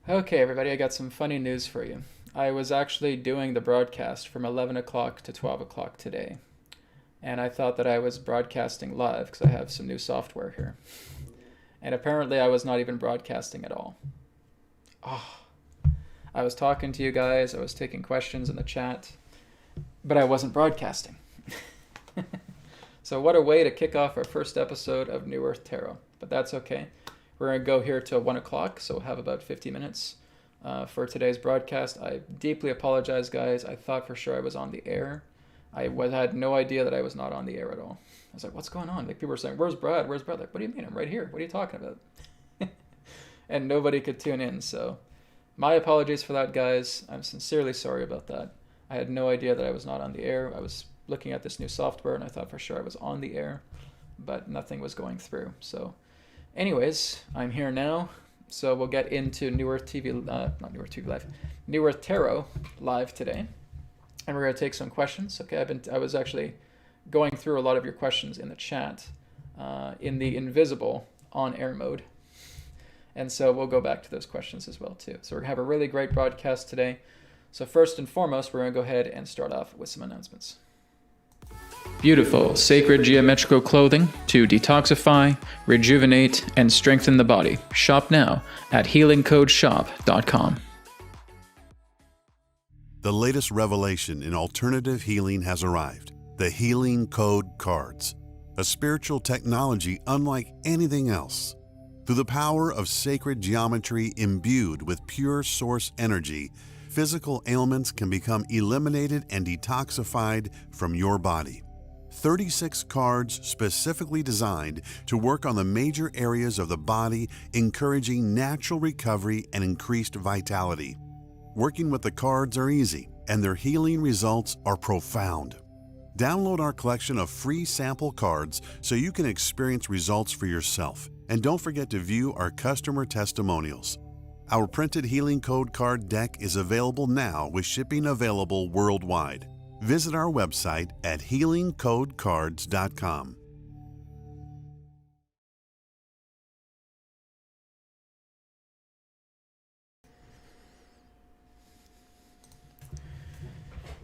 Okay, everybody, I got some funny news for you. I was actually doing the broadcast from 11 o'clock to 12 o'clock today, and I thought that I was broadcasting live because I have some new software here. And apparently, I was not even broadcasting at all. Oh, I was talking to you guys, I was taking questions in the chat, but I wasn't broadcasting. So, what a way to kick off our first episode of New Earth Tarot, but that's okay. We're going to go here till 1 o'clock, so we'll have about 50 minutes for today's broadcast. I deeply apologize, guys. I thought for sure I was on the air. I had no idea that I was not on the air at all. I was like, what's going on? Like, people were saying, where's Brad? Where's Brad? Like, what do you mean? I'm right here. What are you talking about? And nobody could tune in, so my apologies for that, guys. I'm sincerely sorry about that. I had no idea that I was not on the air. I was looking at this new software, and I thought for sure I was on the air, but nothing was going through, so... Anyways, I'm here now, so we'll get into New Earth TV, not New Earth TV Live, New Earth Tarot live today, and we're going to take some questions. Okay, I was actually going through a lot of your questions in the chat, in the invisible on-air mode, and so we'll go back to those questions as well too. So we're going to have a really great broadcast today. So first and foremost, we're going to go ahead and start off with some announcements. Beautiful, sacred geometrical clothing to detoxify, rejuvenate, and strengthen the body. Shop now at healingcodeshop.com. The latest revelation in alternative healing has arrived. The Healing Code Cards, a spiritual technology unlike anything else. Through the power of sacred geometry imbued with pure source energy, physical ailments can become eliminated and detoxified from your body. 36 cards specifically designed to work on the major areas of the body, encouraging natural recovery and increased vitality. Working with the cards are easy, and their healing results are profound. Download our collection of free sample cards so you can experience results for yourself. And don't forget to view our customer testimonials. Our printed Healing Code card deck is available now with shipping available worldwide. Visit our website at healingcodecards.com.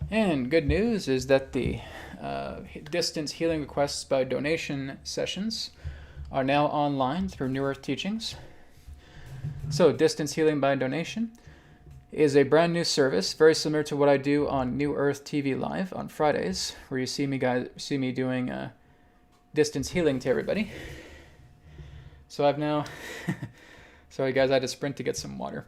And good news is that the distance healing requests by donation sessions are now online through New Earth Teachings. So distance healing by donation is a brand new service, very similar to what I do on New Earth TV Live on Fridays, where you see me doing distance healing to everybody. So I've now, sorry guys, I had to sprint to get some water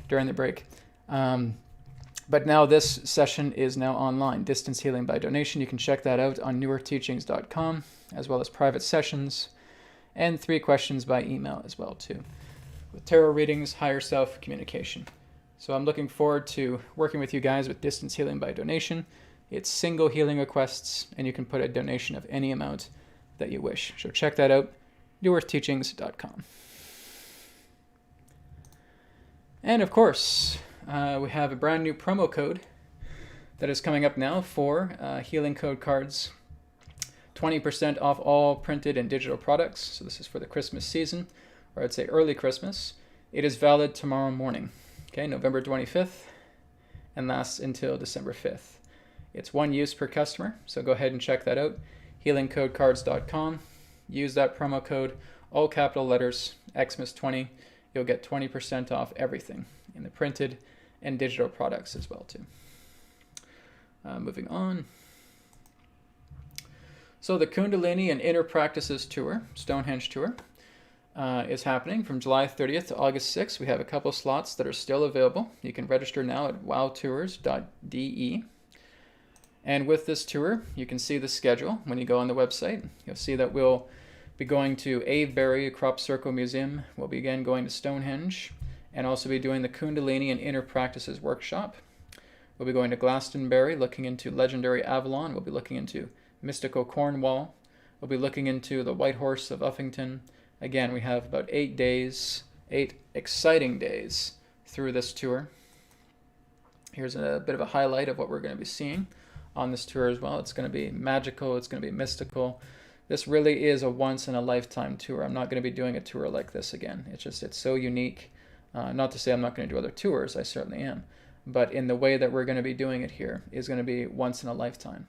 during the break. But now this session is now online, distance healing by donation. You can check that out on newearthteachings.com, as well as private sessions and 3 questions by email as well too, with tarot readings, higher self communication. So I'm looking forward to working with you guys with distance healing by donation. It's single healing requests, and you can put a donation of any amount that you wish. So check that out, newearthteachings.com. And of course, we have a brand new promo code that is coming up now for Healing Code cards. 20% off all printed and digital products. So this is for the Christmas season, or I'd say early Christmas. It is valid tomorrow morning. Okay, November 25th, and lasts until December 5th. It's 1 use per customer, so go ahead and check that out. HealingCodeCards.com. Use that promo code, all capital letters, Xmas20. You'll get 20% off everything in the printed and digital products as well too. Moving on. So the Kundalini and Inner Practices Tour, Stonehenge Tour, is happening from July 30th to August 6th. We have a couple slots that are still available. You can register now at wowtours.de. And with this tour, you can see the schedule when you go on the website. You'll see that we'll be going to Avebury Crop Circle Museum. We'll be again going to Stonehenge, and also be doing the Kundalini and Inner Practices Workshop. We'll be going to Glastonbury, looking into legendary Avalon. We'll be looking into mystical Cornwall. We'll be looking into the White Horse of Uffington. Again, we have about 8 days, 8 exciting days through this tour. Here's a bit of a highlight of what we're going to be seeing on this tour as well. It's going to be magical. It's going to be mystical. This really is a once-in-a-lifetime tour. I'm not going to be doing a tour like this again. It's so unique. Not to say I'm not going to do other tours, I certainly am. But in the way that we're going to be doing it here is going to be once in a lifetime.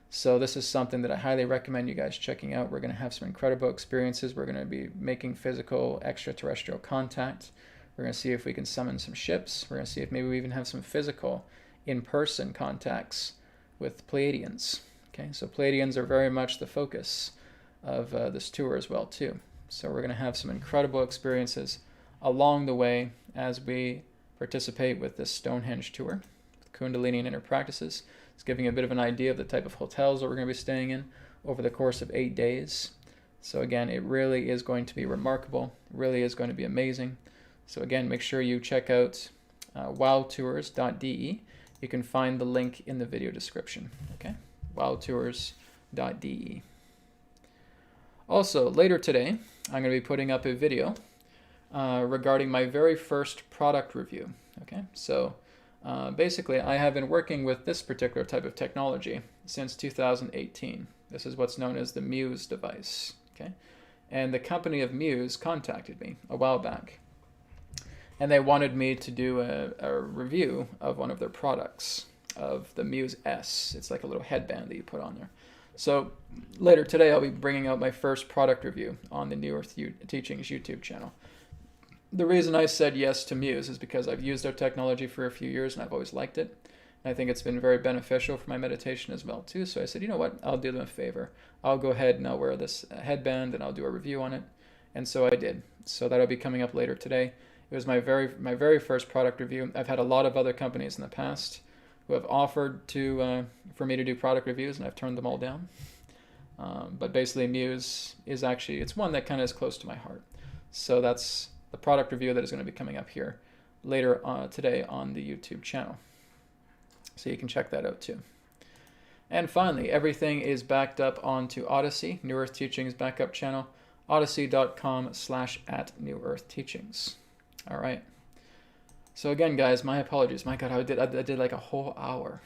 So this is something that I highly recommend you guys checking out. We're going to have some incredible experiences. We're going to be making physical extraterrestrial contact. We're going to see if we can summon some ships. We're going to see if maybe we even have some physical in-person contacts with Pleiadians. Okay, so Pleiadians are very much the focus of this tour as well too. So we're going to have some incredible experiences along the way as we participate with this Stonehenge tour, Kundalini and Inner Practices. It's giving a bit of an idea of the type of hotels that we're going to be staying in over the course of 8 days. So again, it really is going to be remarkable, really is going to be amazing. So again, make sure you check out wowtours.de. You can find the link in the video description, okay? wowtours.de. Also, later today, I'm going to be putting up a video regarding my very first product review, okay? So basically, I have been working with this particular type of technology since 2018. This is what's known as the Muse device, okay? And the company of Muse contacted me a while back, and they wanted me to do a review of one of their products, of the Muse S. It's like a little headband that you put on there. So later today, I'll be bringing out my first product review on the New Earth Teachings YouTube channel. The reason I said yes to Muse is because I've used their technology for a few years and I've always liked it. And I think it's been very beneficial for my meditation as well too. So I said, you know what, I'll do them a favor. I'll go ahead and I'll wear this headband and I'll do a review on it. And so I did. So that'll be coming up later today. It was my very first product review. I've had a lot of other companies in the past who have offered to for me to do product reviews, and I've turned them all down. But basically, Muse is actually, it's one that kind of is close to my heart. So that's the product review that is going to be coming up here later today on the YouTube channel. So you can check that out too. And finally, everything is backed up onto Odyssey, New Earth Teachings backup channel, odyssey.com/@NewEarthTeachings. All right. So again, guys, my apologies. My God, I did like a whole hour.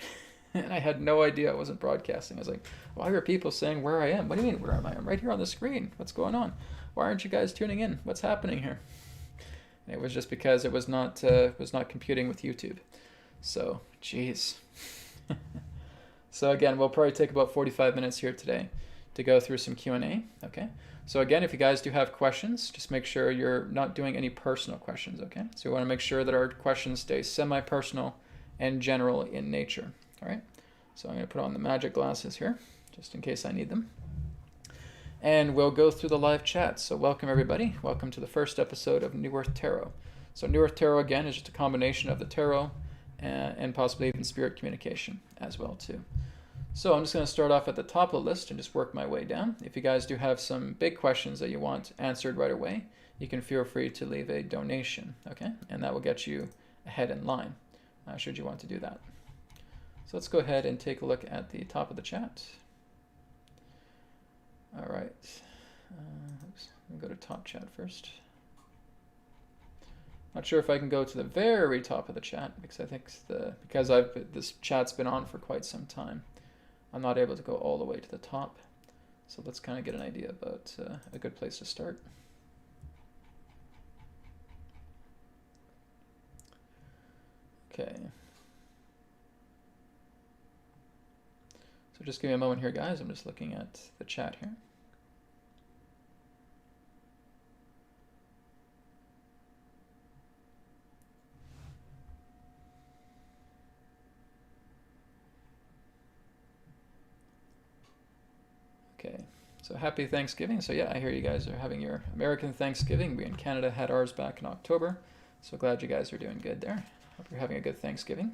And I had no idea I wasn't broadcasting. I was like, why are people saying where I am? What do you mean, where am I? I'm right here on the screen. What's going on? Why aren't you guys tuning in? What's happening here? And it was just because it was not computing with YouTube. So, geez. So again, we'll probably take about 45 minutes here today to go through some Q&A, okay? So again, if you guys do have questions, just make sure you're not doing any personal questions, okay? So we want to make sure that our questions stay semi-personal and general in nature, all right? So I'm going to put on the magic glasses here, just in case I need them. And we'll go through the live chat. So welcome, everybody. Welcome to the first episode of New Earth Tarot. So New Earth Tarot, again, is just a combination of the tarot and possibly even spirit communication as well, too. So I'm just going to start off at the top of the list and just work my way down. If you guys do have some big questions that you want answered right away, you can feel free to leave a donation, okay? And that will get you ahead in line, should you want to do that. So let's go ahead and take a look at the top of the chat. All right. Oops. Let me go to top chat first. Not sure if I can go to the very top of the chat because I think this chat's been on for quite some time. I'm not able to go all the way to the top. So let's kind of get an idea about a good place to start. Okay. So just give me a moment here, guys. I'm just looking at the chat here. Okay, so happy Thanksgiving. So yeah, I hear you guys are having your American Thanksgiving. We in Canada had ours back in October. So glad you guys are doing good there. Hope you're having a good Thanksgiving.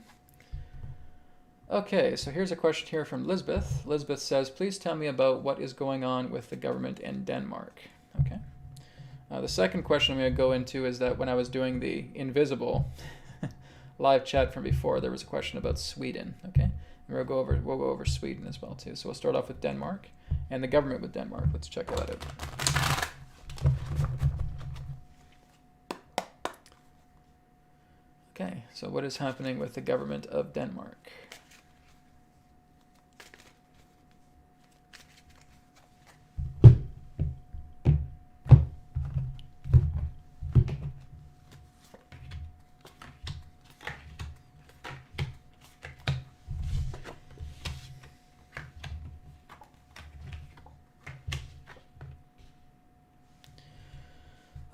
Okay, so here's a question here from Lisbeth. Lisbeth says, please tell me about what is going on with the government in Denmark. Okay. The second question I'm going to go into is that when I was doing the invisible live chat from before, there was a question about Sweden. Okay. And we'll go over Sweden as well too. So we'll start off with Denmark and the government with Denmark. Let's check that out. Okay, so what is happening with the government of Denmark?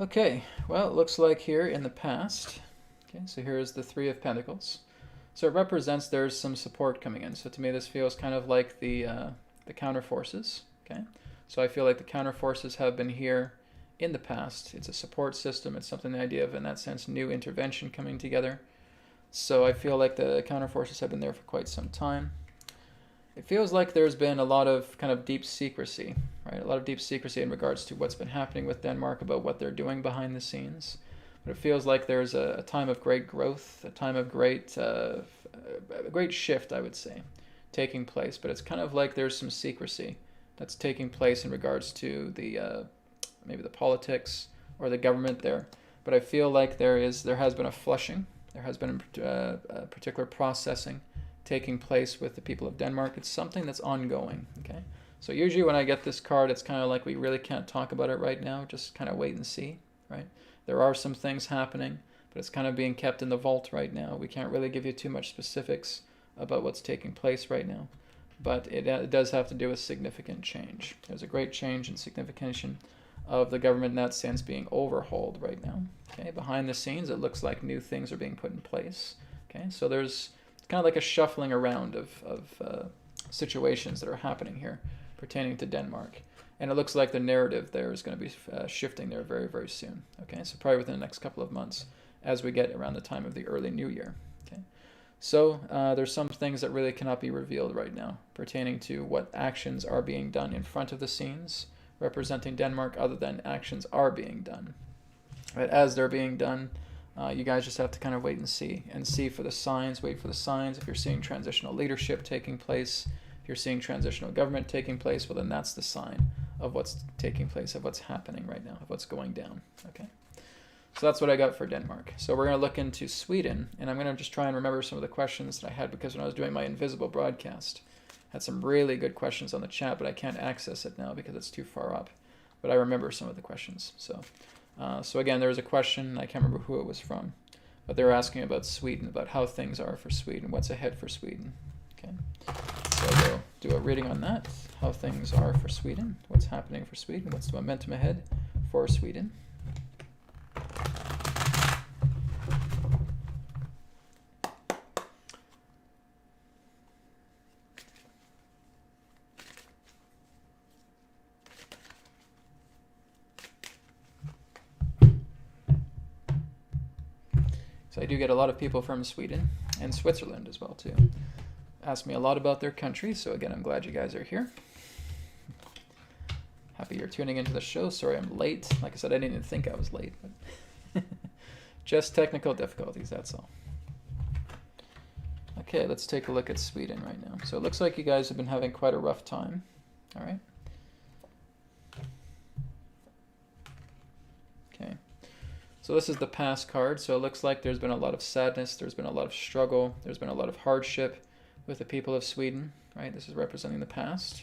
Okay, well, it looks like here in the past, okay, so here's the Three of Pentacles. So it represents there's some support coming in. So to me, this feels kind of like the counter forces, okay? So I feel like the counter forces have been here in the past. It's a support system. It's something, the idea of, in that sense, new intervention coming together. So I feel like the counter forces have been there for quite some time. It feels like there's been a lot of kind of deep secrecy, right? A lot of deep secrecy in regards to what's been happening with Denmark, about what they're doing behind the scenes. But it feels like there's a time of great growth, a time of great shift, I would say, taking place. But it's kind of like there's some secrecy that's taking place in regards to the maybe the politics or the government there. But I feel like there has been a flushing. There has been a particular processing taking place with the people of Denmark. It's something that's ongoing, okay? So usually when I get this card, it's kind of like we really can't talk about it right now. Just kind of wait and see, right? There are some things happening, but it's kind of being kept in the vault right now. We can't really give you too much specifics about what's taking place right now, but it does have to do with significant change. There's a great change and signification of the government in that sense being overhauled right now. Okay, behind the scenes, it looks like new things are being put in place. Okay, so there's kind of like a shuffling around of situations that are happening here pertaining to Denmark. And it looks like the narrative there is going to be shifting there very, very soon. Okay, so probably within the next couple of months as we get around the time of the early new year. Okay, so there's some things that really cannot be revealed right now pertaining to what actions are being done in front of the scenes representing Denmark, other than actions are being done. Right, as they're being done, you guys just have to kind of wait and see for the signs, wait for the signs. If you're seeing transitional leadership taking place, if you're seeing transitional government taking place, well, then that's the sign of what's taking place, of what's happening right now, of what's going down, okay? So that's what I got for Denmark. So we're going to look into Sweden, and I'm going to just try and remember some of the questions that I had, because when I was doing my invisible broadcast, I had some really good questions on the chat, but I can't access it now because it's too far up. But I remember some of the questions, so again, there was a question, I can't remember who it was from, but they were asking about Sweden, about how things are for Sweden, what's ahead for Sweden. Okay, so we'll do a reading on that, how things are for Sweden, what's happening for Sweden, what's the momentum ahead for Sweden. So I do get a lot of people from Sweden and Switzerland as well too. Ask me a lot about their country, so again, I'm glad you guys are here. Happy you're tuning into the show. Sorry I'm late. Like I said, I didn't even think I was late, but just technical difficulties, that's all. Okay, let's take a look at Sweden right now. So it looks like you guys have been having quite a rough time. All right. Okay. So this is the past card. So it looks like there's been a lot of sadness, there's been a lot of struggle, there's been a lot of hardship with the people of Sweden, right? This is representing the past.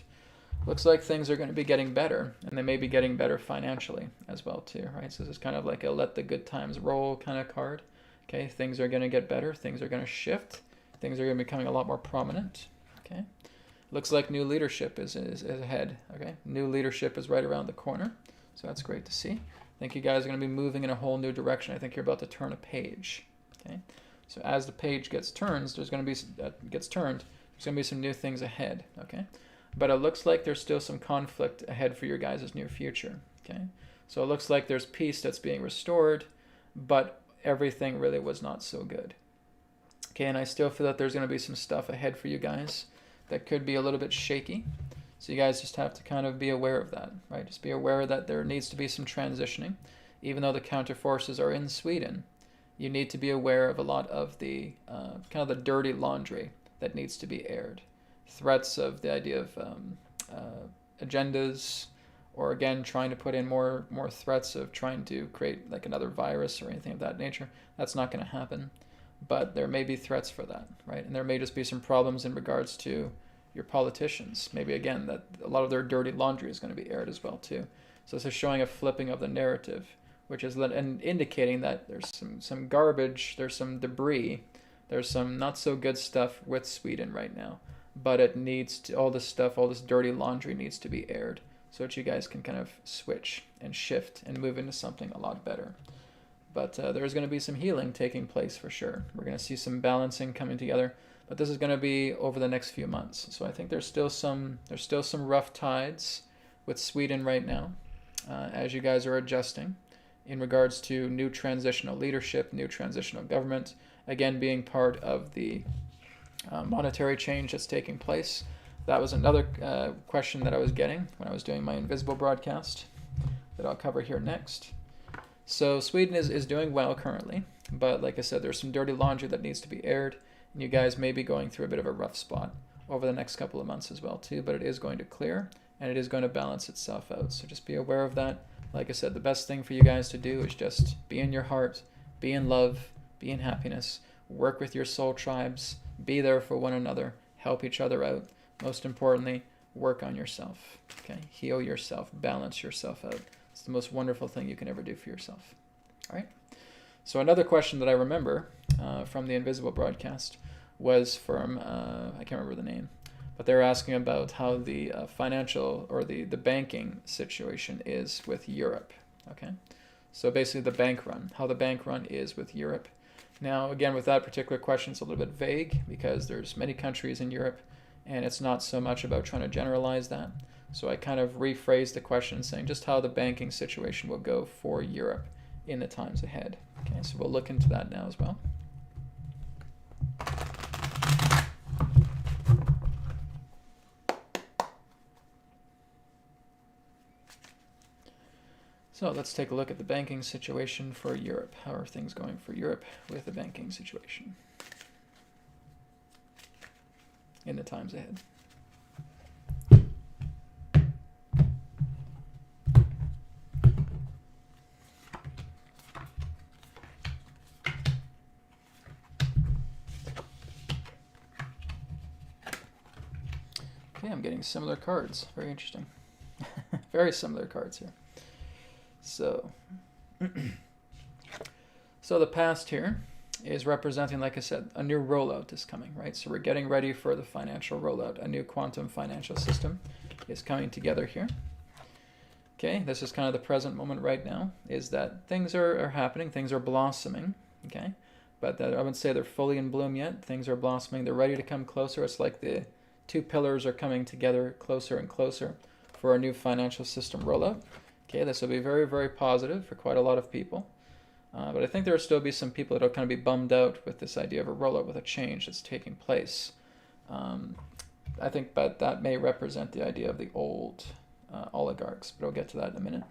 Looks like things are going to be getting better, and they may be getting better financially as well too, right? So this is kind of like a let the good times roll kind of card. Okay, things are going to get better, things are going to shift, things are going to be becoming a lot more prominent. Okay, looks like new leadership is ahead. Okay, new leadership is right around the corner, so that's great to see. I think you guys are going to be moving in a whole new direction. I think you're about to turn a page. Okay, so as the page gets turned, there's going to be some new things ahead. Okay, but it looks like there's still some conflict ahead for your guys' near future. Okay, so it looks like there's peace that's being restored, but everything really was not so good. Okay, and I still feel that there's going to be some stuff ahead for you guys that could be a little bit shaky. So you guys just have to kind of be aware of that, right? Just be aware that there needs to be some transitioning. Even though the counter forces are in Sweden, you need to be aware of a lot of the kind of the dirty laundry that needs to be aired. Threats of the idea of agendas, or again, trying to put in more threats of trying to create like another virus or anything of that nature. That's not going to happen. But there may be threats for that, right? And there may just be some problems in regards to your politicians. Maybe again that a lot of their dirty laundry is going to be aired as well too. So this is showing a flipping of the narrative, which is and indicating that there's some garbage, there's some debris, there's some not so good stuff with Sweden right now, but it needs to, all this dirty laundry needs to be aired. so that you guys can kind of switch and shift and move into something a lot better. But there's going to be some healing taking place for sure. We're going to see some balancing coming together, but this is going to be over the next few months. So I think there's still some rough tides with Sweden right now, as you guys are adjusting in regards to new transitional leadership, new transitional government, again being part of the monetary change that's taking place. That was another question that I was getting when I was doing my invisible broadcast that I'll cover here next. So Sweden is doing well currently, but like I said, there's some dirty laundry that needs to be aired, and you guys may be going through a bit of a rough spot over the next couple of months as well too, but it is going to clear, and it is going to balance itself out. So just be aware of that. Like I said, the best thing for you guys to do is just be in your heart, be in love, be in happiness, work with your soul tribes, be there for one another, help each other out. Most importantly, work on yourself, okay? Heal yourself, balance yourself out. It's the most wonderful thing you can ever do for yourself. All right. So another question that I remember from the Invisible broadcast was from, I can't remember the name, but they were asking about how the financial or the banking situation is with Europe. Okay. So basically the bank run, how the bank run is with Europe. Now, again, with that particular question, it's a little bit vague because there's many countries in Europe, and it's not so much about trying to generalize that. So I kind of rephrased the question saying just how the banking situation will go for Europe in the times ahead. Okay, so we'll look into that now as well. So let's take a look at the banking situation for Europe. How are things going for Europe with the banking situation in the times ahead? Okay, I'm getting similar cards. Very interesting. Very similar cards here. So, so the past here is representing, like I said, a new rollout is coming, right? So we're getting ready for the financial rollout. A new quantum financial system is coming together here. Okay, this is kind of the present moment right now, is that things are happening, things are blossoming, okay? But I wouldn't say they're fully in bloom yet. Things are blossoming. They're ready to come closer. It's like the two pillars are coming together closer and closer for our new financial system rollout. Okay, this will be very, very positive for quite a lot of people. But I think there will still be some people that will kind of be bummed out with this idea of a rollout with a change that's taking place. I think that may represent the idea of the old oligarchs, but I'll get to that in a minute.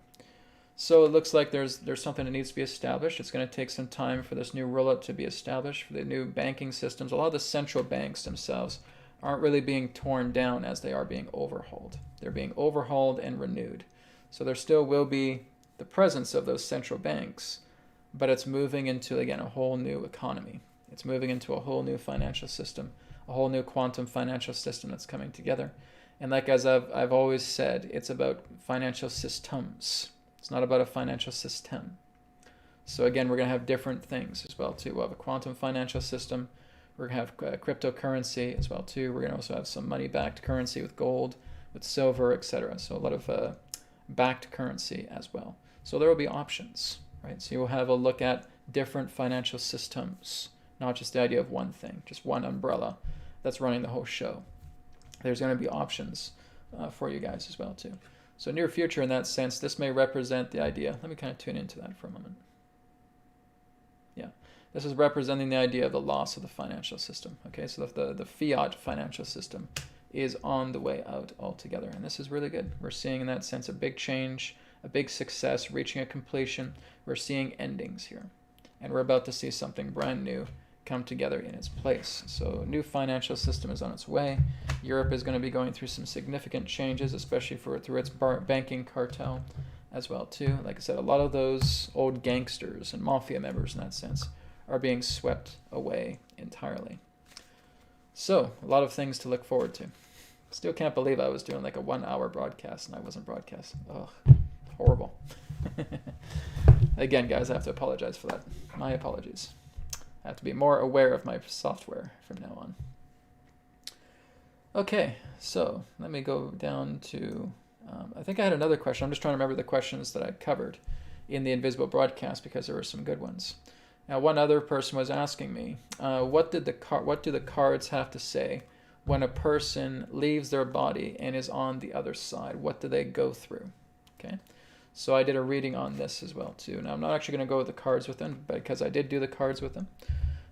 So it looks like there's something that needs to be established. It's going to take some time for this new rollout to be established, for the new banking systems. A lot of the central banks themselves aren't really being torn down as they are being overhauled. They're being overhauled and renewed. So there still will be the presence of those central banks, but it's moving into, again, a whole new economy. It's moving into a whole new financial system, a whole new quantum financial system that's coming together. And like as I've always said, it's about financial systems. It's not about a financial system. So again, we're going to have different things as well too. We'll have a quantum financial system. We're going to have cryptocurrency as well too. We're going to also have some money-backed currency with gold, with silver, etc. So a lot of backed currency as well. So there will be options, right? So you'll have a look at different financial systems, not just the idea of one thing, just one umbrella that's running the whole show. There's going to be options for you guys as well too. So near future in that sense, this may represent the idea. Let me kind of tune into that for a moment. Yeah, this is representing the idea of the loss of the financial system. Okay, so the fiat financial system is on the way out altogether. And this is really good. We're seeing in that sense a big change, a big success, reaching a completion. We're seeing endings here. And we're about to see something brand new come together in its place. So a new financial system is on its way. Europe is going to be going through some significant changes, especially through its banking cartel as well too. Like I said, a lot of those old gangsters and mafia members in that sense are being swept away entirely. So a lot of things to look forward to. Still can't believe I was doing like a 1 hour broadcast and I wasn't broadcasting. Ugh, horrible. Again, guys, I have to apologize for that. My apologies. I have to be more aware of my software from now on. Okay, so let me go down to I think I had another question. I'm just trying to remember the questions that I covered in the Invisible broadcast because there were some good ones. Now, one other person was asking me, what do the cards have to say when a person leaves their body and is on the other side? What do they go through? Okay, so I did a reading on this as well too. Now, I'm not actually going to go with the cards with them because I did do the cards with them.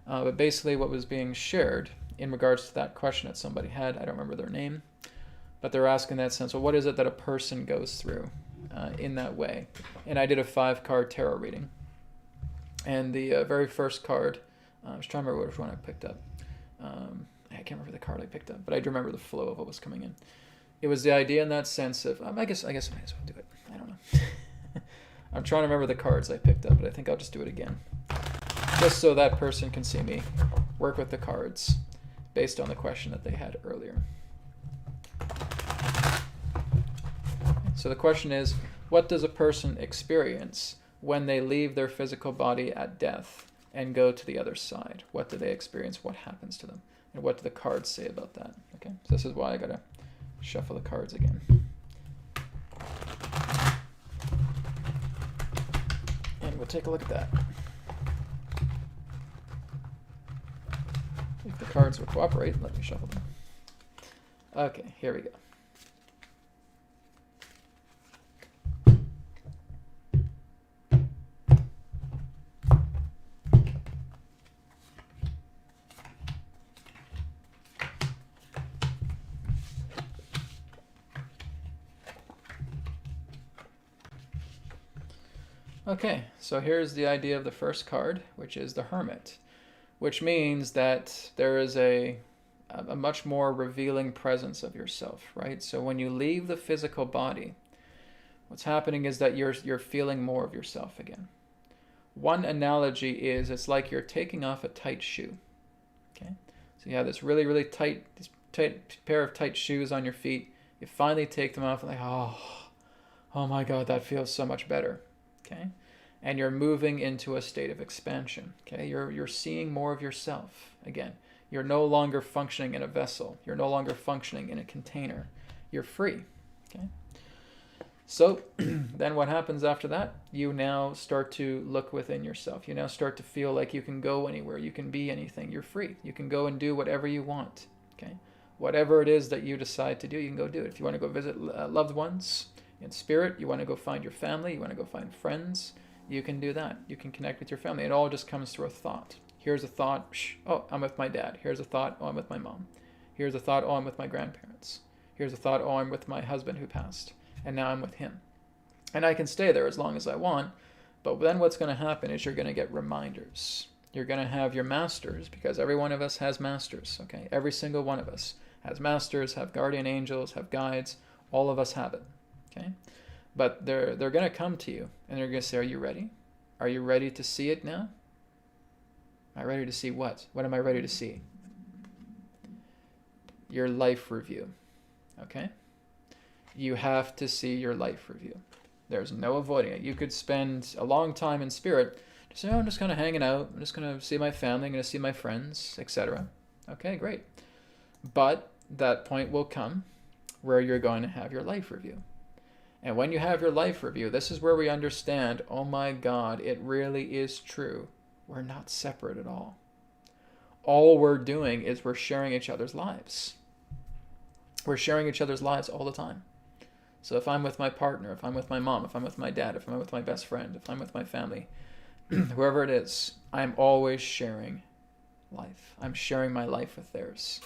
But basically, what was being shared in regards to that question that somebody had, I don't remember their name, but they're asking that sense. Well, what is it that a person goes through in that way? And I did a 5-card tarot reading. And the very first card, I was trying to remember which one I picked up. I can't remember the card I picked up, but I do remember the flow of what was coming in. It was the idea in that sense of, I guess I might as well do it. I don't know. I'm trying to remember the cards I picked up, but I think I'll just do it again. Just so that person can see me work with the cards based on the question that they had earlier. So the question is, what does a person experience when they leave their physical body at death and go to the other side? What do they experience? What happens to them? And what do the cards say about that? Okay, so this is why I gotta shuffle the cards again. And we'll take a look at that. If the cards will cooperate, let me shuffle them. Okay, here we go. Okay, so here's the idea of the first card, which is the Hermit, which means that there is a much more revealing presence of yourself, right? So when you leave the physical body, what's happening is that you're feeling more of yourself again. One analogy is it's like you're taking off a tight shoe, okay? So you have this really, really tight pair of tight shoes on your feet. You finally take them off and like, oh my God, that feels so much better. Okay, and you're moving into a state of expansion. Okay, you're seeing more of yourself again. You're no longer functioning in a vessel. You're no longer functioning in a container. You're free. Okay, so then what happens after that? You now start to look within yourself. You now start to feel like you can go anywhere. You can be anything. You're free. You can go and do whatever you want. Okay, whatever it is that you decide to do, you can go do it. If you want to go visit loved ones in spirit, you want to go find your family, you want to go find friends, you can do that. You can connect with your family. It all just comes through a thought. Here's a thought, oh, I'm with my dad. Here's a thought, oh, I'm with my mom. Here's a thought, oh, I'm with my grandparents. Here's a thought, oh, I'm with my husband who passed, and now I'm with him. And I can stay there as long as I want, but then what's going to happen is you're going to get reminders. You're going to have your masters, because every one of us has masters, okay? Every single one of us has masters, have guardian angels, have guides. All of us have it. Okay, but they're going to come to you and they're going to say, are you ready? Are you ready to see it now? Am I ready to see what? What am I ready to see? Your life review. Okay, you have to see your life review. There's no avoiding it. You could spend a long time in spirit just say, oh, I'm just kind of hanging out, I'm just going to see my family, I'm going to see my friends, etc. Okay, great. But that point will come where you're going to have your life review. And when you have your life review, this is where we understand, oh my God, it really is true. We're not separate at all. All we're doing is we're sharing each other's lives. We're sharing each other's lives all the time. So if I'm with my partner, if I'm with my mom, if I'm with my dad, if I'm with my best friend, if I'm with my family, whoever it is, I'm always sharing life. I'm sharing my life with theirs.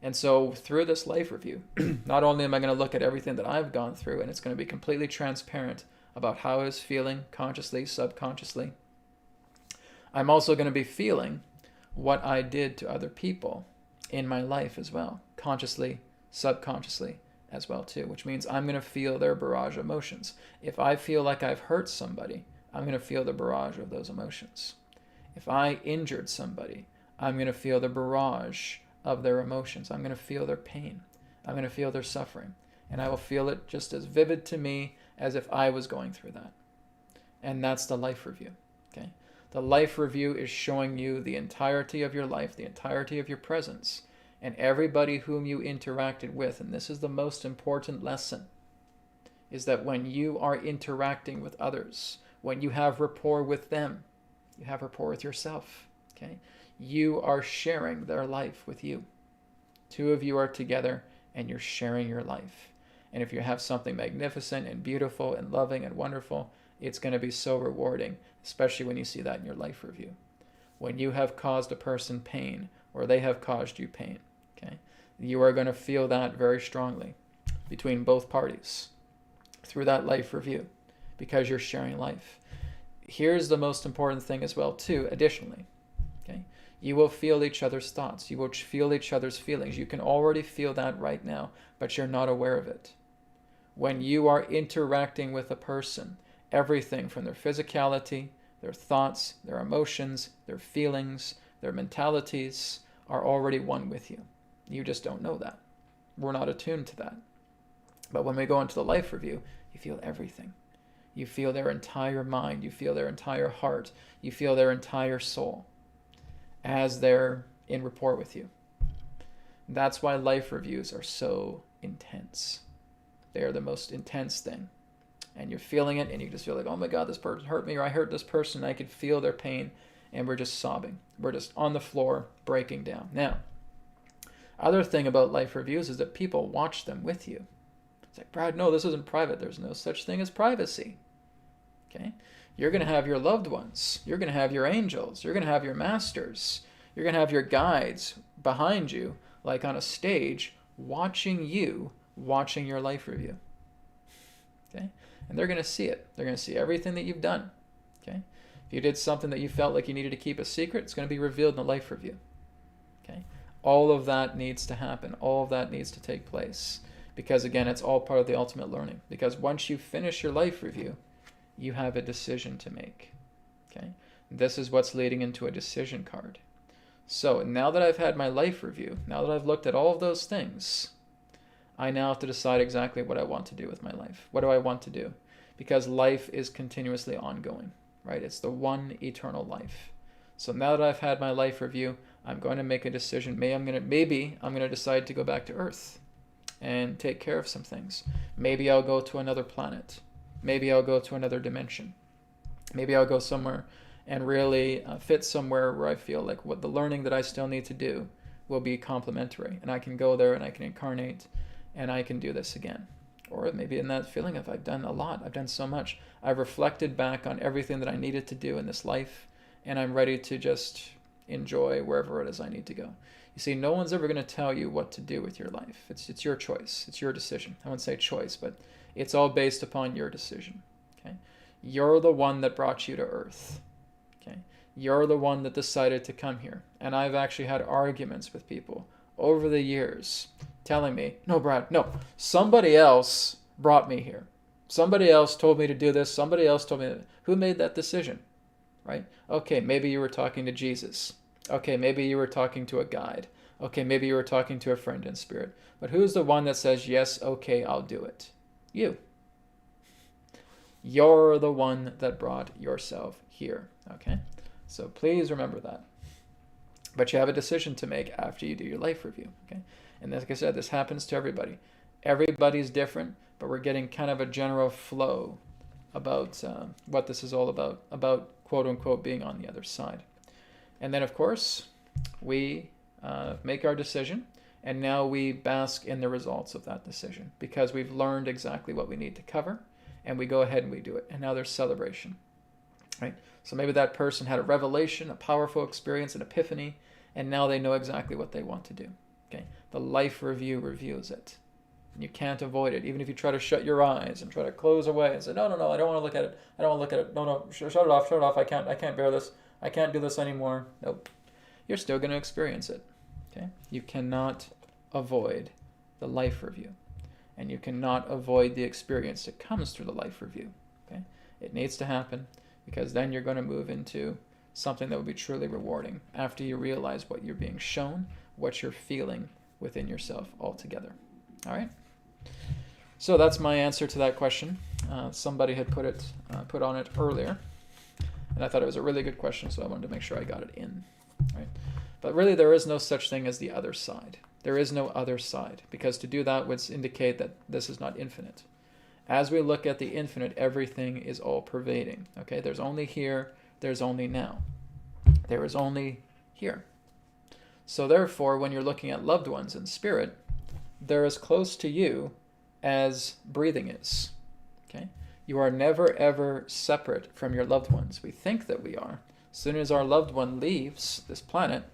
And so through this life review, not only am I going to look at everything that I've gone through, and it's going to be completely transparent about how I was feeling consciously, subconsciously, I'm also going to be feeling what I did to other people in my life as well, consciously, subconsciously as well too, which means I'm going to feel their barrage of emotions. If I feel like I've hurt somebody, I'm going to feel the barrage of those emotions. If I injured somebody, I'm going to feel the barrage of their emotions. I'm going to feel their pain. I'm going to feel their suffering. And I will feel it just as vivid to me as if I was going through that. And that's the life review. Okay? The life review is showing you the entirety of your life, the entirety of your presence, and everybody whom you interacted with. And this is the most important lesson. is that when you are interacting with others, when you have rapport with them, you have rapport with yourself, okay? You are sharing their life with you. Two of you are together and you're sharing your life. And if you have something magnificent and beautiful and loving and wonderful, it's going to be so rewarding, especially when you see that in your life review. When you have caused a person pain or they have caused you pain, okay? You are going to feel that very strongly between both parties through that life review because you're sharing life. Here's the most important thing as well too, additionally, okay? You will feel each other's thoughts. You will feel each other's feelings. You can already feel that right now, but you're not aware of it. When you are interacting with a person, everything from their physicality, their thoughts, their emotions, their feelings, their mentalities are already one with you. You just don't know that. We're not attuned to that. But when we go into the life review, you feel everything. You feel their entire mind. You feel their entire heart. You feel their entire soul as they're in rapport with you. That's why life reviews are so intense. They are the most intense thing. And you're feeling it and you just feel like, oh my God, this person hurt me, or I hurt this person. I could feel their pain and we're just sobbing. We're just on the floor breaking down. Now, other thing about life reviews is that people watch them with you. It's like, Brad, no, this isn't private. There's no such thing as privacy. Okay? You're going to have your loved ones. You're going to have your angels. You're going to have your masters. You're going to have your guides behind you, like on a stage, watching you, watching your life review. Okay? And they're going to see it. They're going to see everything that you've done. Okay? If you did something that you felt like you needed to keep a secret, it's going to be revealed in the life review. Okay? All of that needs to happen. All of that needs to take place. Because again, it's all part of the ultimate learning. Because once you finish your life review, you have a decision to make. Okay? This is what's leading into a decision card. So now that I've had my life review, now that I've looked at all of those things, I now have to decide exactly what I want to do with my life. What do I want to do? Because life is continuously ongoing, right? It's the one eternal life. So now that I've had my life review, I'm going to make a decision. Maybe I'm going to decide to go back to Earth and take care of some things. Maybe I'll go to another planet. Maybe I'll go to another dimension. Maybe I'll go somewhere and really fit somewhere where I feel like what the learning that I still need to do will be complementary. And I can go there and I can incarnate and I can do this again. Or maybe in that feeling of I've done a lot, I've done so much. I've reflected back on everything that I needed to do in this life and I'm ready to just enjoy wherever it is I need to go. You see, no one's ever going to tell you what to do with your life. It's your choice. It's your decision. I wouldn't say choice, but it's all based upon your decision. Okay? You're the one that brought you to Earth. Okay? You're the one that decided to come here. And I've actually had arguments with people over the years telling me, no, Brad, no, somebody else brought me here. Somebody else told me to do this. Somebody else told me that. Who made that decision? Right? Okay, maybe you were talking to Jesus. Okay, maybe you were talking to a guide. Okay, maybe you were talking to a friend in spirit. But who's the one that says, yes, okay, I'll do it? You. You're the one that brought yourself here. Okay? So please remember that. But you have a decision to make after you do your life review. Okay? And like I said, this happens to everybody. Everybody's different, but we're getting kind of a general flow about what this is all about quote unquote being on the other side. And then, of course, we make our decision, and now we bask in the results of that decision because we've learned exactly what we need to cover, and we go ahead and we do it. And now there's celebration, right? So maybe that person had a revelation, a powerful experience, an epiphany, and now they know exactly what they want to do. Okay, the life review reveals it. You can't avoid it, even if you try to shut your eyes and try to close away and say, no, I don't want to look at it. I don't want to look at it. No, shut it off. I can't bear this. I can't do this anymore. Nope. You're still going to experience it. Okay? You cannot avoid the life review. And you cannot avoid the experience that comes through the life review. Okay? It needs to happen because then you're going to move into something that will be truly rewarding after you realize what you're being shown, what you're feeling within yourself altogether. All right? So that's my answer to that question. Somebody had put on it earlier. And I thought it was a really good question, so I wanted to make sure I got it in. Right? But really, there is no such thing as the other side. There is no other side, because to do that would indicate that this is not infinite. As we look at the infinite, everything is all pervading. Okay, there's only here, there's only now. There is only here. So therefore, when you're looking at loved ones in spirit, they're as close to you as breathing is. Okay? You are never ever separate from your loved ones. We think that we are. As soon as our loved one leaves this planet,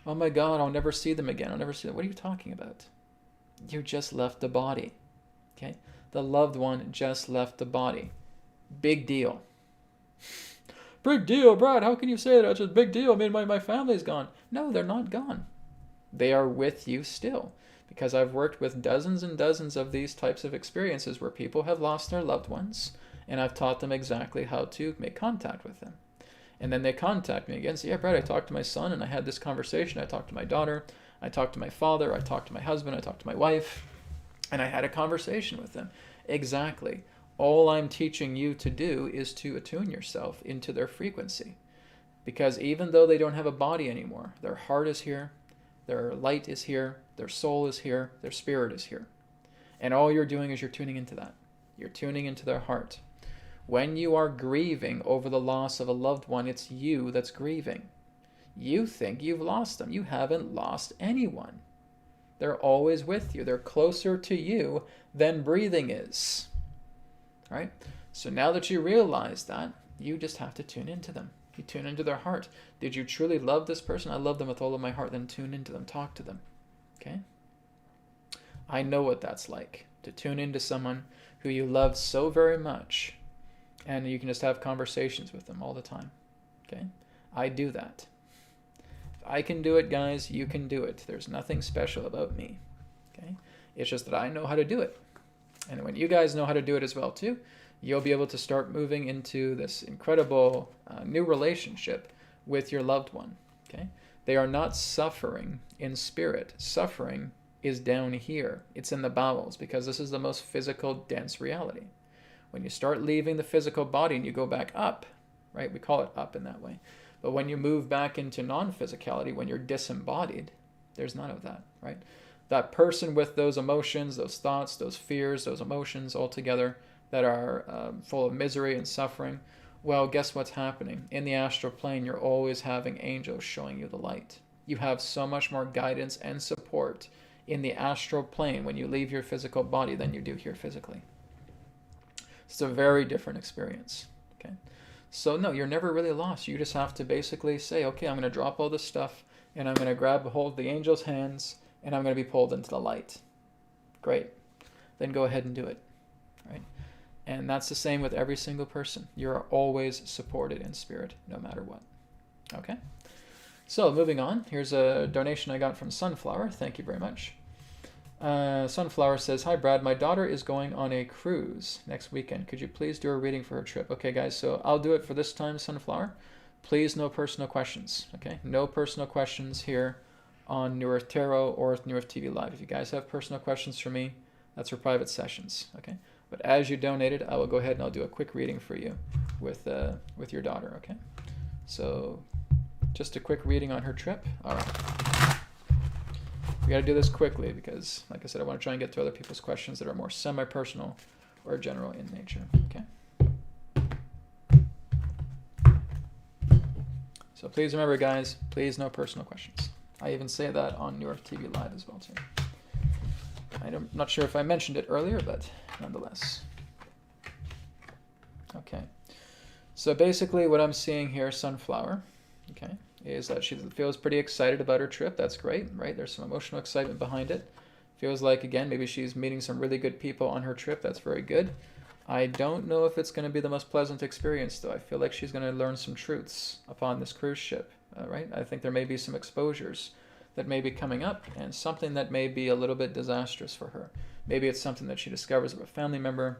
oh my God, I'll never see them again. I'll never see them. What are you talking about? You just left the body. Okay? The loved one just left the body. Big deal. Big deal, Brad. How can you say that? It's a big deal. I mean, my family's gone. No, they're not gone. They are with you still. Because I've worked with dozens and dozens of these types of experiences where people have lost their loved ones, and I've taught them exactly how to make contact with them. And then they contact me again and say, yeah, Brad, I talked to my son and I had this conversation. I talked to my daughter. I talked to my father. I talked to my husband. I talked to my wife. And I had a conversation with them. Exactly. All I'm teaching you to do is to attune yourself into their frequency. Because even though they don't have a body anymore, their heart is here, their light is here, their soul is here, their spirit is here. And all you're doing is you're tuning into that. You're tuning into their heart. When you are grieving over the loss of a loved one, it's you that's grieving. You think you've lost them. You haven't lost anyone. They're always with you. They're closer to you than breathing is. All right? So now that you realize that, you just have to tune into them. You tune into their heart. Did you truly love this person? I love them with all of my heart. Then tune into them. Talk to them. Okay? I know what that's like, to tune into someone who you love so very much, and you can just have conversations with them all the time. Okay? I do that. If I can do it, guys, you can do it. There's nothing special about me. Okay? It's just that I know how to do it. And when you guys know how to do it as well too, you'll be able to start moving into this incredible new relationship with your loved one. Okay? They are not suffering in spirit. Suffering is down here. It's in the bowels, because this is the most physical, dense reality. When you start leaving the physical body and you go back up, right? We call it up in that way. But when you move back into non-physicality, when you're disembodied, there's none of that, right? That person with those emotions, those thoughts, those fears, those emotions all together that are full of misery and suffering, well, guess what's happening? In the astral plane, you're always having angels showing you the light. You have so much more guidance and support in the astral plane when you leave your physical body than you do here physically. It's a very different experience. Okay? So no, you're never really lost. You just have to basically say, okay, I'm going to drop all this stuff and I'm going to grab a hold of the angel's hands and I'm going to be pulled into the light. Great. Then go ahead and do it. Right? And that's the same with every single person. You're always supported in spirit, no matter what. Okay? So moving on, here's a donation I got from Sunflower. Thank you very much. Sunflower says, hi Brad, my daughter is going on a cruise next weekend. Could you please do a reading for her trip? Okay guys, so I'll do it for this time, Sunflower. Please, no personal questions. Okay? No personal questions here on New Earth Tarot or New Earth TV Live. If you guys have personal questions for me, that's for private sessions. Okay? But as you donated, I will go ahead and I'll do a quick reading for you with your daughter. Okay? So just a quick reading on her trip. All right. We got to do this quickly because, like I said, I want to try and get to other people's questions that are more semi-personal or general in nature. Okay. So please remember, guys, please no personal questions. I even say that on New Earth TV Live as well, too. I'm not sure if I mentioned it earlier, but nonetheless. Okay. So basically what I'm seeing here, Sunflower, okay, is that she feels pretty excited about her trip. That's great, right? There's some emotional excitement behind it. Feels like, again, maybe she's meeting some really good people on her trip. That's very good. I don't know if it's going to be the most pleasant experience, though. I feel like she's going to learn some truths upon this cruise ship, right? I think there may be some exposures that may be coming up and something that may be a little bit disastrous for her. Maybe it's something that she discovers of a family member.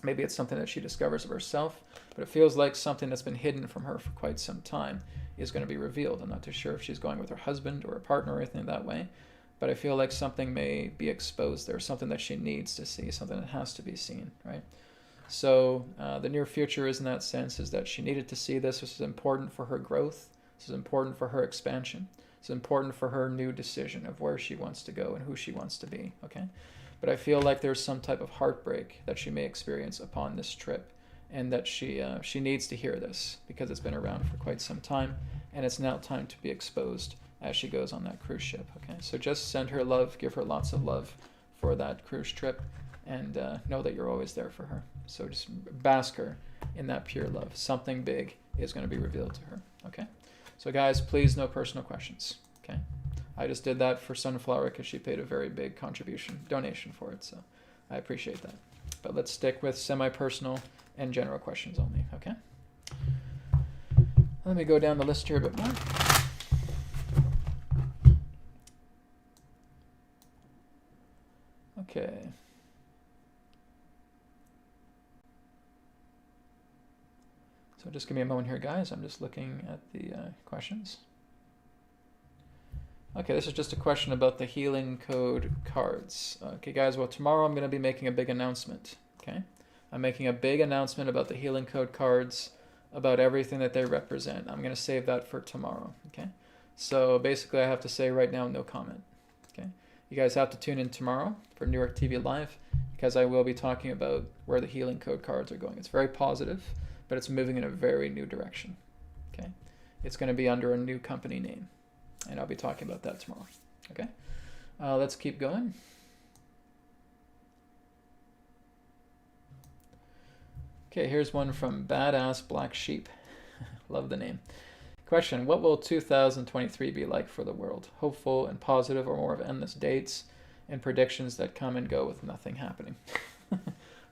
Maybe it's something that she discovers of herself. But it feels like something that's been hidden from her for quite some time is going to be revealed. I'm not too sure if she's going with her husband or a partner or anything that way. But I feel like something may be exposed there, something that she needs to see, something that has to be seen, right? So the near future is in that sense is that she needed to see this. This is important for her growth. This is important for her expansion. It's important for her new decision of where she wants to go and who she wants to be, okay? but I feel like there's some type of heartbreak that she may experience upon this trip, and that she needs to hear this because it's been around for quite some time, and it's now time to be exposed as she goes on that cruise ship. Okay, so just send her love, give her lots of love for that cruise trip, and know that you're always there for her. So just bask her in that pure love. Something big is going to be revealed to her. Okay, so guys, please, no personal questions. Okay, I just did that for Sunflower because she paid a very big donation for it, so I appreciate that. But let's stick with semi-personal and general questions only. Okay, let me go down the list here a bit more. Okay. So just give me a moment here, guys. I'm just looking at the questions. Okay, this is just a question about the healing code cards. Okay, guys, well, tomorrow I'm going to be making a big announcement. Okay, I'm making a big announcement about the healing code cards, about everything that they represent. I'm going to save that for tomorrow. Okay, so basically I have to say right now, no comment. Okay, you guys have to tune in tomorrow for New York TV Live, because I will be talking about where the healing code cards are going. It's very positive, but it's moving in a very new direction. Okay, it's going to be under a new company name, and I'll be talking about that tomorrow. Okay, let's keep going. Okay, here's one from Badass Black Sheep. Love the name. Question: what will 2023 be like for the world? Hopeful and positive, or more of endless dates and predictions that come and go with nothing happening?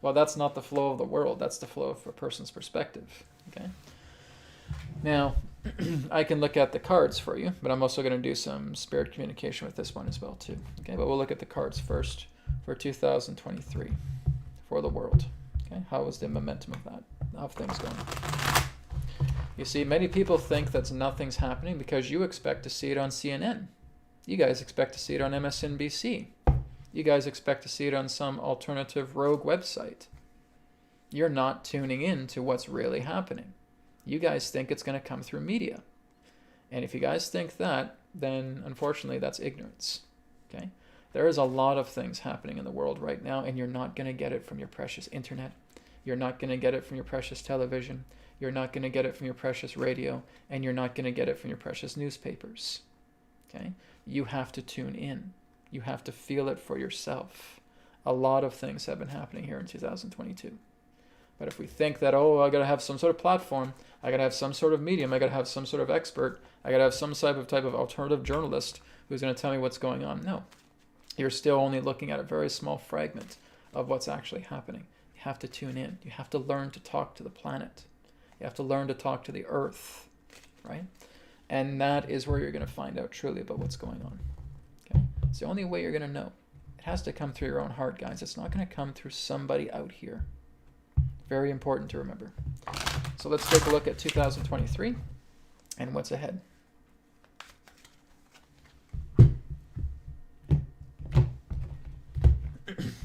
Well, that's not the flow of the world. That's the flow of a person's perspective. Okay. Now, I can look at the cards for you, but I'm also going to do some spirit communication with this one as well too. Okay, but we'll look at the cards first for 2023 for the world. Okay, how is the momentum of that? How are things going? You see, many people think that nothing's happening because you expect to see it on CNN. You guys expect to see it on MSNBC. You guys expect to see it on some alternative rogue website. You're not tuning in to what's really happening. You guys think it's going to come through media. And if you guys think that, then unfortunately that's ignorance. Okay? There is a lot of things happening in the world right now, and you're not going to get it from your precious internet. You're not going to get it from your precious television. You're not going to get it from your precious radio, and you're not going to get it from your precious newspapers. Okay? You have to tune in. You have to feel it for yourself. A lot of things have been happening here in 2022. But if we think that, oh, I got to have some sort of platform, I got to have some sort of medium, I got to have some sort of expert, I got to have some type of alternative journalist who's going to tell me what's going on. No. You're still only looking at a very small fragment of what's actually happening. You have to tune in. You have to learn to talk to the planet. You have to learn to talk to the earth, right? And that is where you're going to find out truly about what's going on. Okay? It's the only way you're going to know. It has to come through your own heart, guys. It's not going to come through somebody out here. Very important to remember. So let's take a look at 2023 and what's ahead.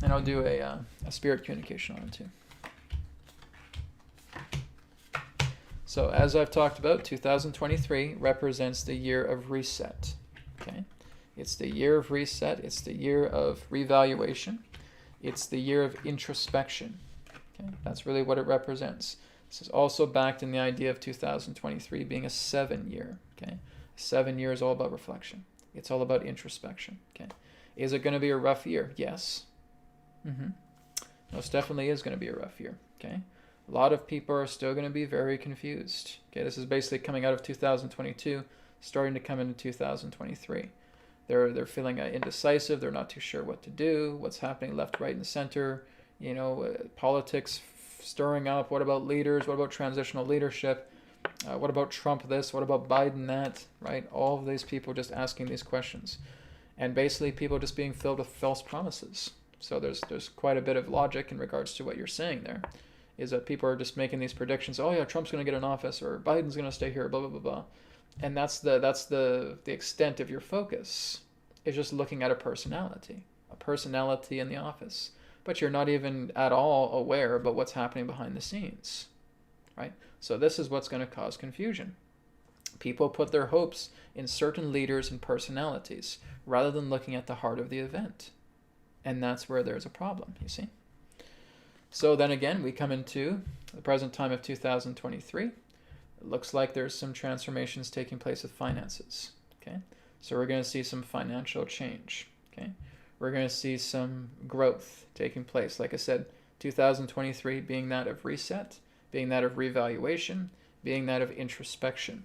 And I'll do a spirit communication on it too. So as I've talked about, 2023 represents the year of reset. Okay, it's the year of reset. It's the year of revaluation. It's the year of introspection. Okay, that's really what it represents. This is also backed in the idea of 2023 being a 7-year. Okay, 7 years all about reflection. It's all about introspection. Okay, is it going to be a rough year? Yes. Most definitely is going to be a rough year. Okay, a lot of people are still going to be very confused. Okay, this is basically coming out of 2022, starting to come into 2023. They're feeling indecisive. They're not too sure what to do. What's happening left, right, and center. You know, politics stirring up. What about leaders? What about transitional leadership? What about Trump this? What about Biden that? Right? All of these people just asking these questions, and basically people just being filled with false promises. So there's quite a bit of logic in regards to what you're saying there, is that people are just making these predictions. Oh yeah, Trump's going to get in office, or Biden's going to stay here, blah blah blah blah, and that's the extent of your focus. Is just looking at a personality in the office, but you're not even at all aware about what's happening behind the scenes, right? So this is what's going to cause confusion. People put their hopes in certain leaders and personalities rather than looking at the heart of the event. And that's where there's a problem, you see. So then again, we come into the present time of 2023. It looks like there's some transformations taking place with finances. Okay, so we're going to see some financial change. Okay, we're going to see some growth taking place. Like I said, 2023 being that of reset, being that of revaluation, being that of introspection.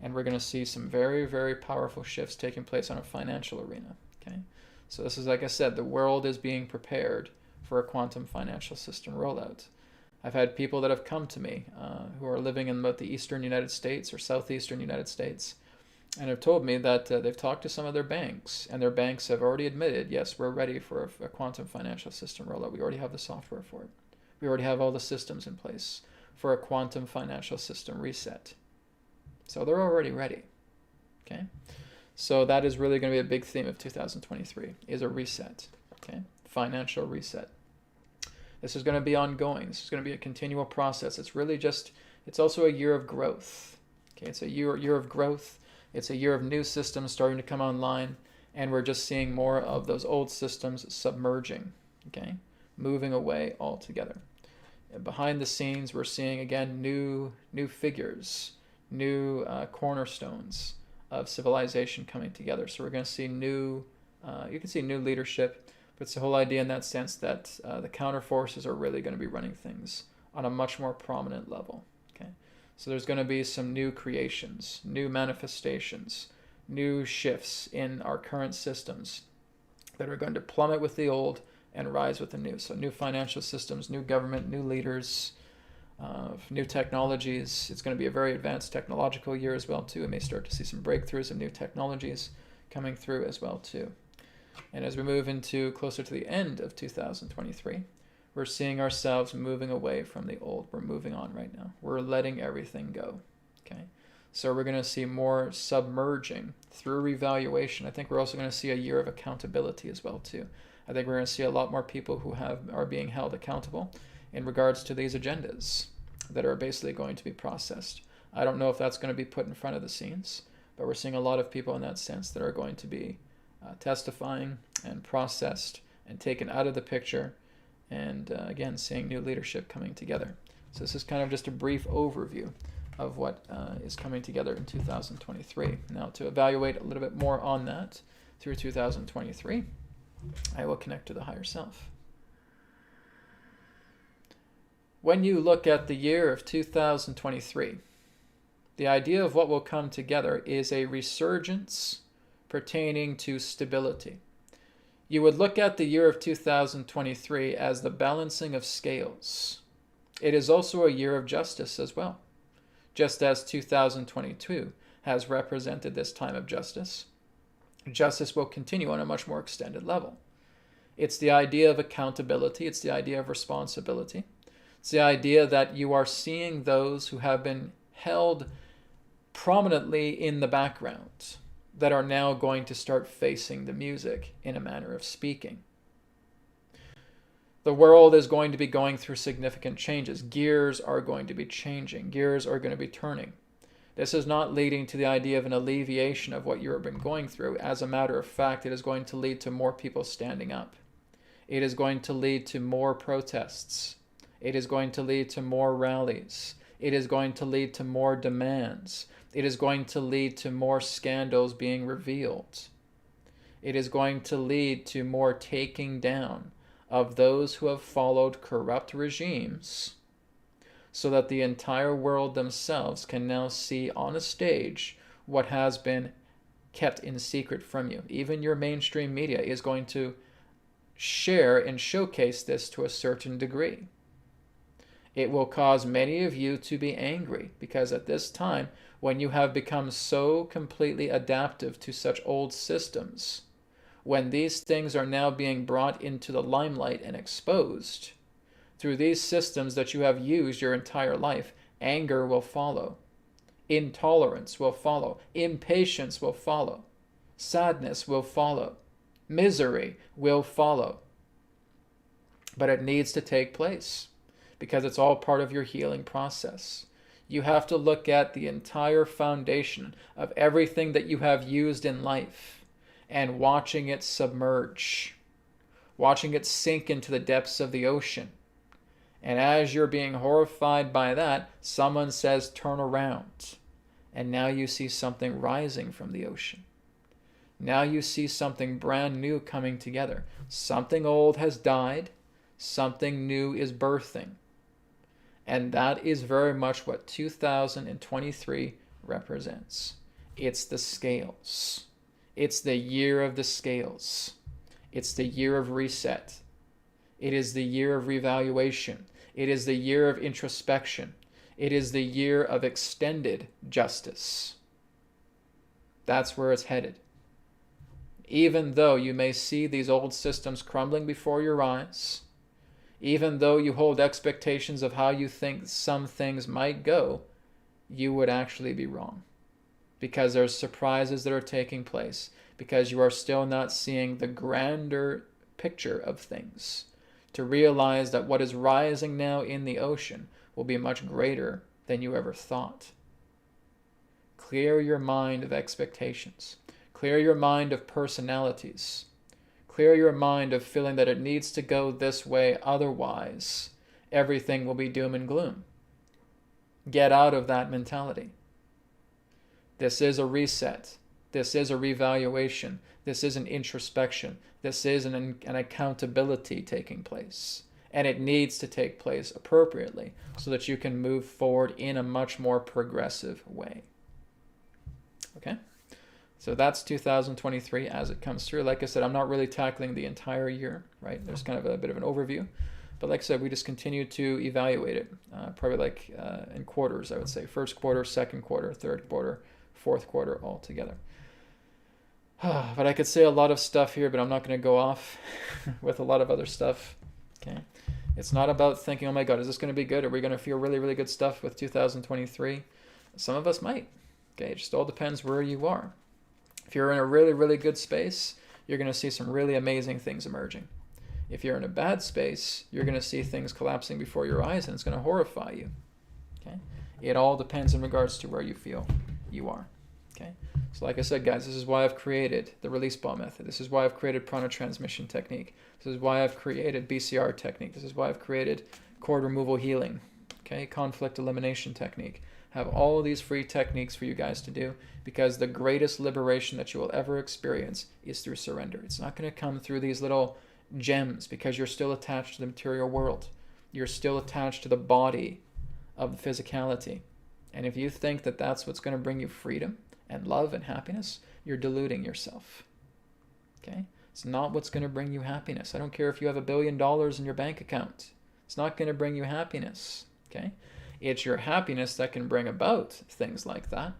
And we're going to see some very, very powerful shifts taking place on a financial arena. Okay, so this is, like I said, the world is being prepared for a quantum financial system rollout. I've had people that have come to me who are living in about the eastern United States or southeastern United States, and have told me that they've talked to some of their banks, and their banks have already admitted, yes, we're ready for a quantum financial system rollout. We already have the software for it. We already have all the systems in place for a quantum financial system reset. So they're already ready. Okay, so that is really going to be a big theme of 2023, is a reset. Okay, financial reset. This is going to be ongoing. This is going to be a continual process. It's really just, it's also a year of growth. Okay, it's a year of growth. It's a year of new systems starting to come online, and we're just seeing more of those old systems submerging, okay, moving away altogether. And behind the scenes, we're seeing again new figures, new cornerstones of civilization coming together. So we're going to see new, you can see new leadership. But it's the whole idea in that sense that the counter forces are really going to be running things on a much more prominent level. Okay, so there's going to be some new creations, new manifestations, new shifts in our current systems that are going to plummet with the old and rise with the new. So new financial systems, new government, new leaders, new technologies. It's going to be a very advanced technological year as well too. We may start to see some breakthroughs of new technologies coming through as well too. And as we move into closer to the end of 2023, we're seeing ourselves moving away from the old. We're moving on right now. We're letting everything go. Okay, so we're going to see more submerging through revaluation. I think we're also going to see a year of accountability as well too. I think we're going to see a lot more people who are being held accountable in regards to these agendas that are basically going to be processed. I don't know if that's going to be put in front of the scenes, but we're seeing a lot of people in that sense that are going to be testifying and processed and taken out of the picture, and again, seeing new leadership coming together. So this is kind of just a brief overview of what is coming together in 2023. Now, to evaluate a little bit more on that through 2023, I will connect to the higher self. When you look at the year of 2023, the idea of what will come together is a resurgence pertaining to stability. You would look at the year of 2023 as the balancing of scales. It is also a year of justice as well, just as 2022 has represented this time of justice. Justice will continue on a much more extended level. It's the idea of accountability. It's the idea of responsibility. It's the idea that you are seeing those who have been held prominently in the background that are now going to start facing the music, in a manner of speaking. The world is going to be going through significant changes. Gears are going to be changing. Gears are going to be turning. This is not leading to the idea of an alleviation of what you've been going through. As a matter of fact, it is going to lead to more people standing up. It is going to lead to more protests. It is going to lead to more rallies. It is going to lead to more demands. It is going to lead to more scandals being revealed. It is going to lead to more taking down of those who have followed corrupt regimes, so that the entire world themselves can now see on a stage what has been kept in secret from you. Even your mainstream media is going to share and showcase this to a certain degree. It will cause many of you to be angry, because at this time, when you have become so completely adaptive to such old systems, when these things are now being brought into the limelight and exposed through these systems that you have used your entire life, anger will follow, intolerance will follow, impatience will follow, sadness will follow, misery will follow. But it needs to take place, because it's all part of your healing process. You have to look at the entire foundation of everything that you have used in life and watching it submerge, watching it sink into the depths of the ocean. And as you're being horrified by that, someone says, turn around. And now you see something rising from the ocean. Now you see something brand new coming together. Something old has died. Something new is birthing. And that is very much what 2023 represents. It's the scales. It's the year of the scales. It's the year of reset. It is the year of revaluation. It is the year of introspection. It is the year of extended justice. That's where it's headed. Even though you may see these old systems crumbling before your eyes, even though you hold expectations of how you think some things might go, you would actually be wrong. Because there's surprises that are taking place. Because you are still not seeing the grander picture of things. To realize that what is rising now in the ocean will be much greater than you ever thought. Clear your mind of expectations. Clear your mind of personalities. Clear your mind of feeling that it needs to go this way, otherwise everything will be doom and gloom. Get out of that mentality. This is a reset. This is a revaluation. This is an introspection. This is an accountability taking place. And it needs to take place appropriately so that you can move forward in a much more progressive way. Okay? So that's 2023 as it comes through. Like I said, I'm not really tackling the entire year, right? There's kind of a bit of an overview. But like I said, we just continue to evaluate it, probably in quarters, I would say. First quarter, second quarter, third quarter, fourth quarter all together. But I could say a lot of stuff here, but I'm not going to go off with a lot of other stuff. Okay? It's not about thinking, oh my God, is this going to be good? Are we going to feel really, really good stuff with 2023? Some of us might. Okay? It just all depends where you are. If you're in a really, really good space, you're going to see some really amazing things emerging. If you're in a bad space, you're going to see things collapsing before your eyes, and it's going to horrify you. Okay? It all depends in regards to where you feel you are. Okay? So like I said, guys, this is why I've created the release ball method. This is why I've created prana transmission technique. This is why I've created BCR technique. This is why I've created cord removal healing. Okay? Conflict elimination technique. Have all of these free techniques for you guys to do, because the greatest liberation that you will ever experience is through surrender. It's not going to come through these little gems, because you're still attached to the material world. You're still attached to the body of the physicality. And if you think that that's what's going to bring you freedom and love and happiness, you're deluding yourself. Okay? It's not what's going to bring you happiness. I don't care if you have $1 billion in your bank account. It's not going to bring you happiness. Okay? It's your happiness that can bring about things like that.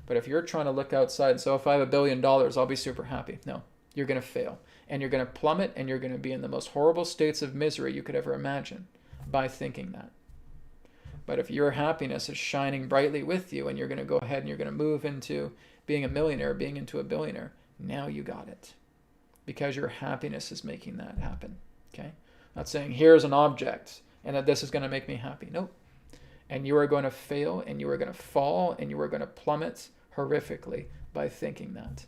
But if you're trying to look outside, so if I have $1 billion, I'll be super happy. No, you're going to fail. And you're going to plummet, and you're going to be in the most horrible states of misery you could ever imagine by thinking that. But if your happiness is shining brightly with you, and you're going to go ahead and you're going to move into being a millionaire, being into a billionaire, now you got it. Because your happiness is making that happen. Okay? I'm not saying here's an object and that this is going to make me happy. Nope. And you are going to fail, and you are going to fall, and you are going to plummet horrifically by thinking that.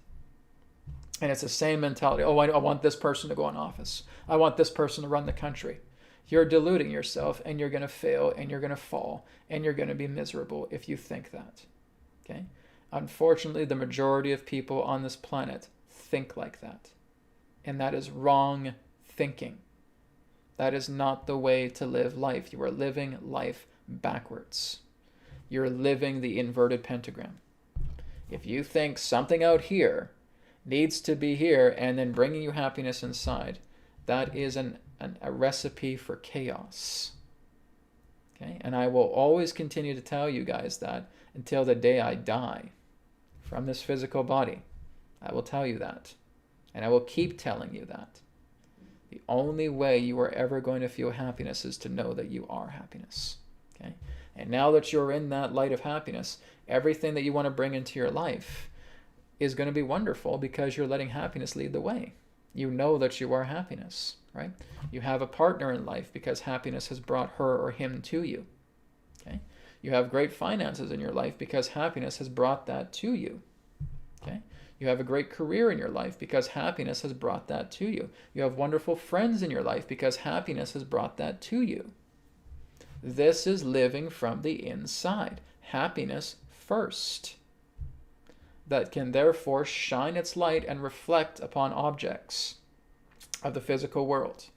And it's the same mentality. Oh, I want this person to go in office. I want this person to run the country. You're deluding yourself, and you're going to fail, and you're going to fall, and you're going to be miserable if you think that. Okay? Unfortunately, the majority of people on this planet think like that. And that is wrong thinking. That is not the way to live life. You are living life backwards. You're living the inverted pentagram. If you think something out here needs to be here and then bringing you happiness inside, that is a recipe for chaos. Okay? And I will always continue to tell you guys that until the day I die from this physical body. I will tell you that. And I will keep telling you that. The only way you are ever going to feel happiness is to know that you are happiness. Okay? And now that you're in that light of happiness, everything that you want to bring into your life is going to be wonderful, because you're letting happiness lead the way. You know that you are happiness, right? You have a partner in life because happiness has brought her or him to you. Okay? You have great finances in your life because happiness has brought that to you. Okay? You have a great career in your life because happiness has brought that to you. You have wonderful friends in your life because happiness has brought that to you. This is living from the inside. Happiness first. That can therefore shine its light and reflect upon objects of the physical world.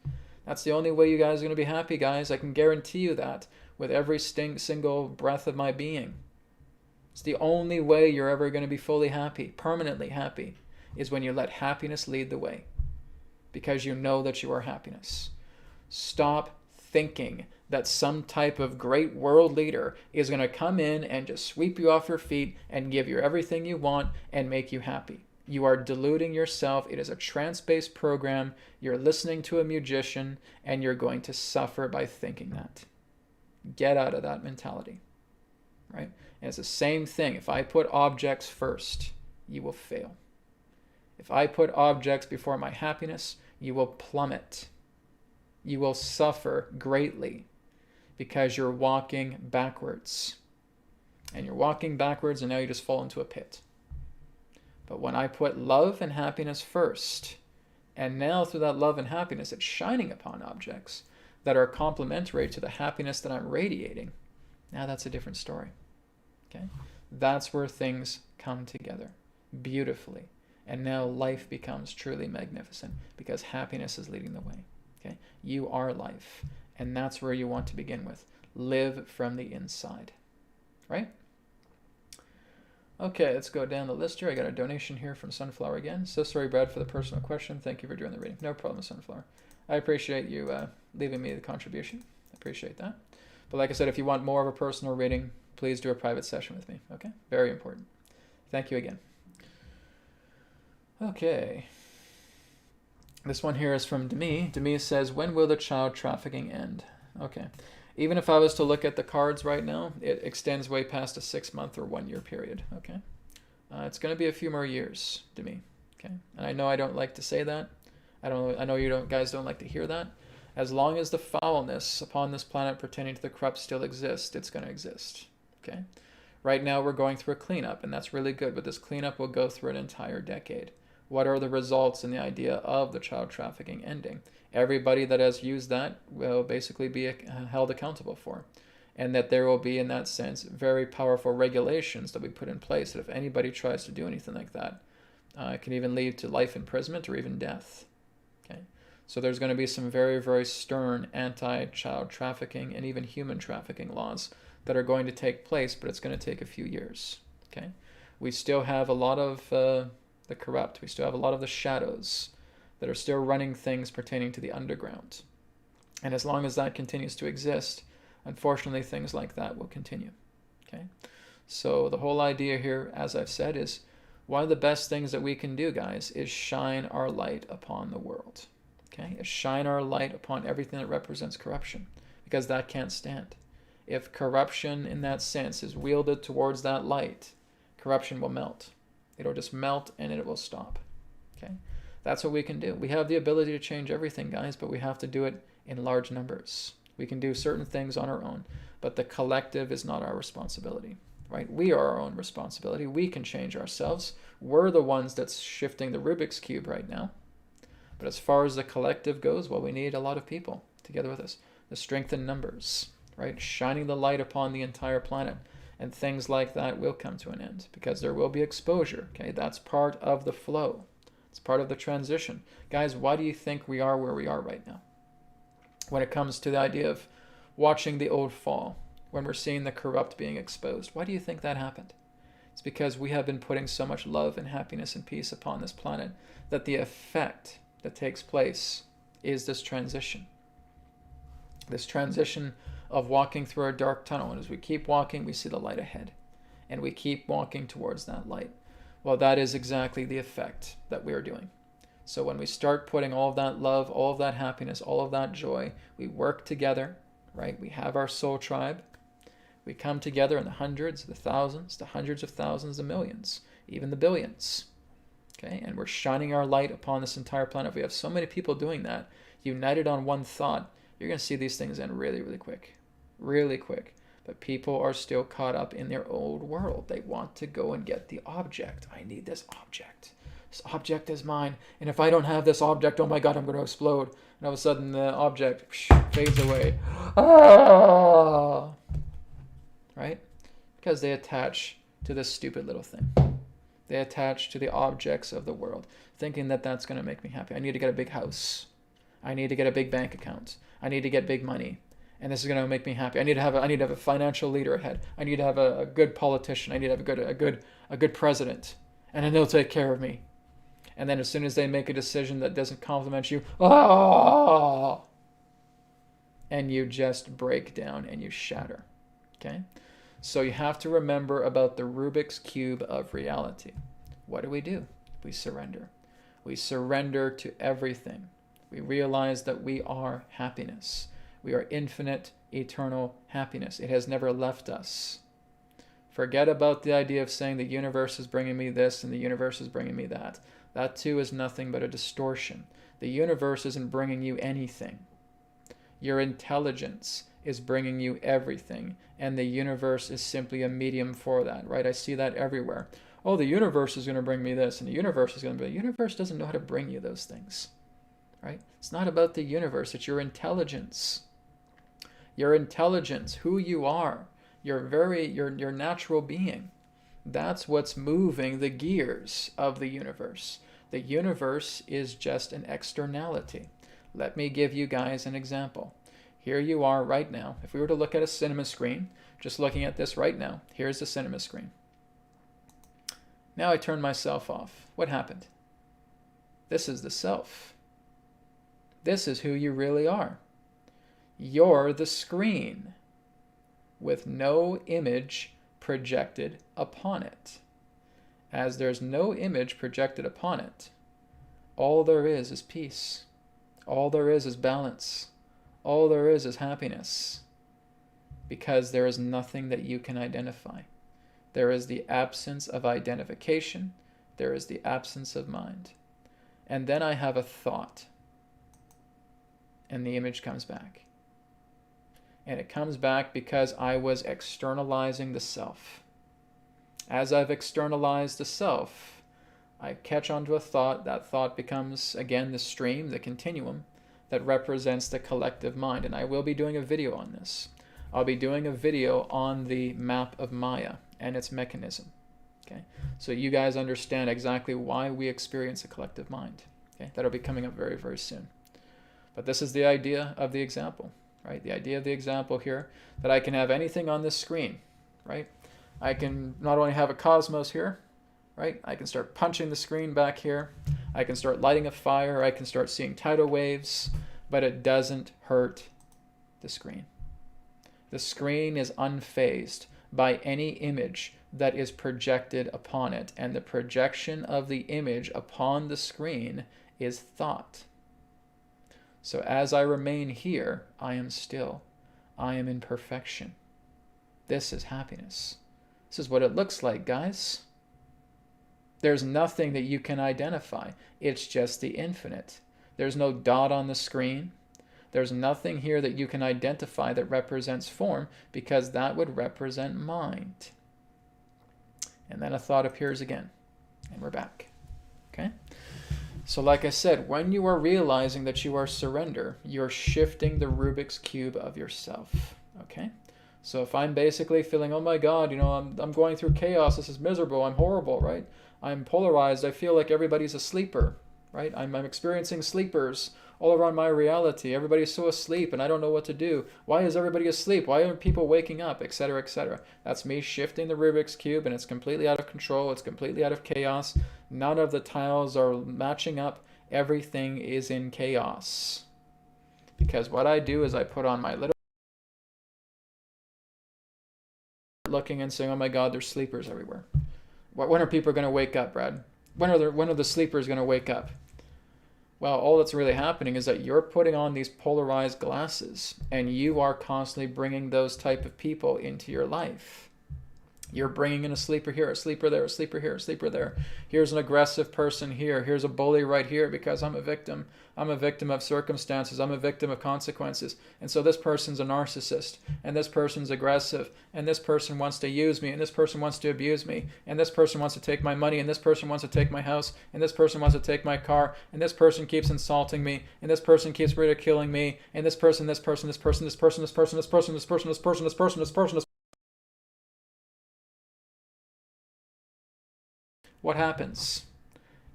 That's the only way you guys are going to be happy, guys. I can guarantee you that with every single breath of my being. It's the only way you're ever going to be fully happy, permanently happy, is when you let happiness lead the way. Because you know that you are happiness. Stop thinking that some type of great world leader is going to come in and just sweep you off your feet and give you everything you want and make you happy. You are deluding yourself. It is a trance-based program. You're listening to a magician, and you're going to suffer by thinking that. Get out of that mentality, right? And it's the same thing. If I put objects first, you will fail. If I put objects before my happiness, you will plummet. You will suffer greatly because you're walking backwards. And you're walking backwards, and now you just fall into a pit. But when I put love and happiness first, and now through that love and happiness, it's shining upon objects that are complementary to the happiness that I'm radiating, now that's a different story. Okay? That's where things come together beautifully. And now life becomes truly magnificent because happiness is leading the way. Okay? You are life. And that's where you want to begin with. Live from the inside. Right? Okay, let's go down the list here. I got a donation here from Sunflower again. So sorry, Brad, for the personal question. Thank you for doing the reading. No problem, Sunflower. I appreciate you leaving me the contribution. I appreciate that. But like I said, if you want more of a personal reading, please do a private session with me. Okay? Very important. Thank you again. Okay. This one here is from Demi. Demi says, when will the child trafficking end? Okay. Even if I was to look at the cards right now, it extends way past a 6-month or 1 year period. Okay. It's going to be a few more years, Demi. Okay. And I know I don't like to say that. I know you guys don't like to hear that. As long as the foulness upon this planet pertaining to the corrupt still exists, it's going to exist. Okay. Right now we're going through a cleanup, and that's really good, but this cleanup will go through an entire decade. What are the results in the idea of the child trafficking ending? Everybody that has used that will basically be held accountable for. And that there will be, in that sense, very powerful regulations that we put in place that if anybody tries to do anything like that, it can even lead to life imprisonment or even death. Okay? So there's going to be some very, very stern anti-child trafficking and even human trafficking laws that are going to take place, but it's going to take a few years. Okay? We still have a lot of the corrupt. We still have a lot of the shadows that are still running things pertaining to the underground. And as long as that continues to exist, unfortunately, things like that will continue. Okay? So the whole idea here, as I've said, is one of the best things that we can do, guys, is shine our light upon the world. Okay? Is shine our light upon everything that represents corruption, because that can't stand. If corruption in that sense is wielded towards that light, corruption will melt. It'll just melt and it will stop. Okay? That's what we can do. We have the ability to change everything, guys, but we have to do it in large numbers. We can do certain things on our own, but the collective is not our responsibility, right? We are our own responsibility. We can change ourselves. We're the ones that's shifting the Rubik's Cube right now. But as far as the collective goes, well, we need a lot of people together with us. The strength in numbers, right? Shining the light upon the entire planet. And things like that will come to an end because there will be exposure. Okay, that's part of the flow. It's part of the transition. Guys, why do you think we are where we are right now? When it comes to the idea of watching the old fall, when we're seeing the corrupt being exposed, why do you think that happened? It's because we have been putting so much love and happiness and peace upon this planet that the effect that takes place is this transition. This transition of walking through a dark tunnel. And as we keep walking, we see the light ahead. And we keep walking towards that light. Well, that is exactly the effect that we are doing. So when we start putting all of that love, all of that happiness, all of that joy, we work together, right? We have our soul tribe. We come together in the hundreds, the thousands, the hundreds of thousands, the millions, even the billions. Okay? And we're shining our light upon this entire planet. We have so many people doing that, united on one thought. You're going to see these things end really, really quick. Really quick. But people are still caught up in their old world. They want to go and get the object. I need this object. This object is mine. And if I don't have this object, oh my God, I'm going to explode. And all of a sudden the object fades away. Ah! Right? Because they attach to this stupid little thing. They attach to the objects of the world, thinking that that's going to make me happy. I need to get a big house. I need to get a big bank account. I need to get big money. And this is going to make me happy. I need to have a financial leader ahead. I need to have a good politician. I need to have a good president. And then they'll take care of me. And then as soon as they make a decision that doesn't compliment you, ah, and you just break down and you shatter. Okay? So you have to remember about the Rubik's Cube of reality. What do? We surrender. We surrender to everything. We realize that we are happiness. We are infinite, eternal happiness. It has never left us. Forget about the idea of saying the universe is bringing me this and the universe is bringing me that. That too is nothing but a distortion. The universe isn't bringing you anything. Your intelligence is bringing you everything, and the universe is simply a medium for that, right? I see that everywhere. Oh, the universe is going to bring me this, and the universe is going to be... The universe doesn't know how to bring you those things, right? It's not about the universe. It's your intelligence. Your intelligence, who you are, your natural being. That's what's moving the gears of the universe. The universe is just an externality. Let me give you guys an example. Here you are right now. If we were to look at a cinema screen, just looking at this right now, here's the cinema screen. Now I turn myself off. What happened? This is the self. This is who you really are. You're the screen with no image projected upon it. As there's no image projected upon it, all there is peace. All there is balance. All there is happiness. Because there is nothing that you can identify. There is the absence of identification. There is the absence of mind. And then I have a thought. And the image comes back. And it comes back because I was externalizing the self. As I've externalized the self, I catch onto a thought. That thought becomes, again, the stream, the continuum that represents the collective mind. And I will be doing a video on this. I'll be doing a video on the map of Maya and its mechanism. Okay? So you guys understand exactly why we experience a collective mind. Okay? That'll be coming up very, very soon. But this is the idea of the example. Right? The idea of the example here, that I can have anything on this screen, right? I can not only have a cosmos here, right? I can start punching the screen back here. I can start lighting a fire. I can start seeing tidal waves, but it doesn't hurt the screen. The screen is unfazed by any image that is projected upon it, and the projection of the image upon the screen is thought. So as I remain here, I am still. I am in perfection. This is happiness. This is what it looks like, guys. There's nothing that you can identify. It's just the infinite. There's no dot on the screen. There's nothing here that you can identify that represents form, because that would represent mind. And then a thought appears again. And we're back. Okay? So like I said, when you are realizing that you are surrender, you're shifting the Rubik's Cube of yourself, okay? So if I'm basically feeling, oh my God, I'm going through chaos, this is miserable, I'm horrible, right? I'm polarized, I feel like everybody's a sleeper, right? I'm experiencing sleepers all around my reality. Everybody's so asleep and I don't know what to do. Why is everybody asleep? Why aren't people waking up, etc., etc.? That's me shifting the Rubik's Cube, and it's completely out of control. It's completely out of chaos. None of the tiles are matching up. Everything is in chaos. Because what I do is I put on my little looking and saying, oh my God, there's sleepers everywhere. When are people going to wake up, Brad? When are the sleepers going to wake up? Well, all that's really happening is that you're putting on these polarized glasses, and you are constantly bringing those type of people into your life. You're bringing in a sleeper here, a sleeper there, a sleeper here, a sleeper there. Here's an aggressive person here. Here's a bully right here because I'm a victim. I'm a victim of circumstances. I'm a victim of consequences. And so this person's a narcissist, and this person's aggressive, and this person wants to use me, and this person wants to abuse me, and this person wants to take my money, and this person wants to take my house, and this person wants to take my car, and this person keeps insulting me, and this person keeps ridiculing me, and this person, this person, this person, this person, this person, this person, this person, this person, this person, this person, this person. What happens?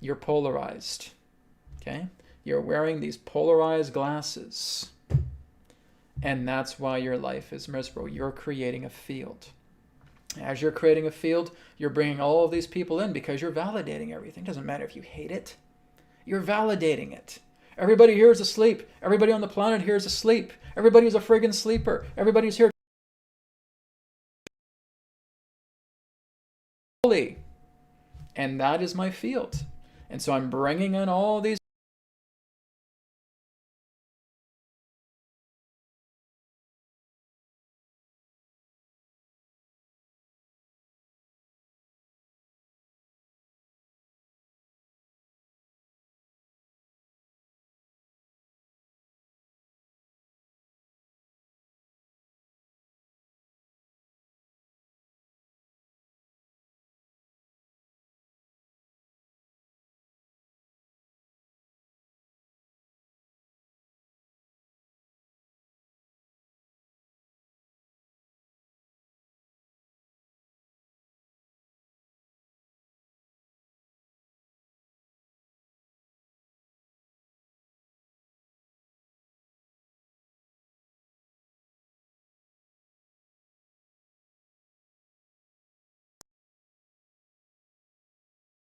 You're polarized. Okay? You're wearing these polarized glasses. And that's why your life is miserable. You're creating a field. As you're creating a field, you're bringing all of these people in because you're validating everything. It doesn't matter if you hate it. You're validating it. Everybody here is asleep. Everybody on the planet here is asleep. Everybody's a friggin' sleeper. Everybody's here. And that is my field. And so I'm bringing in all these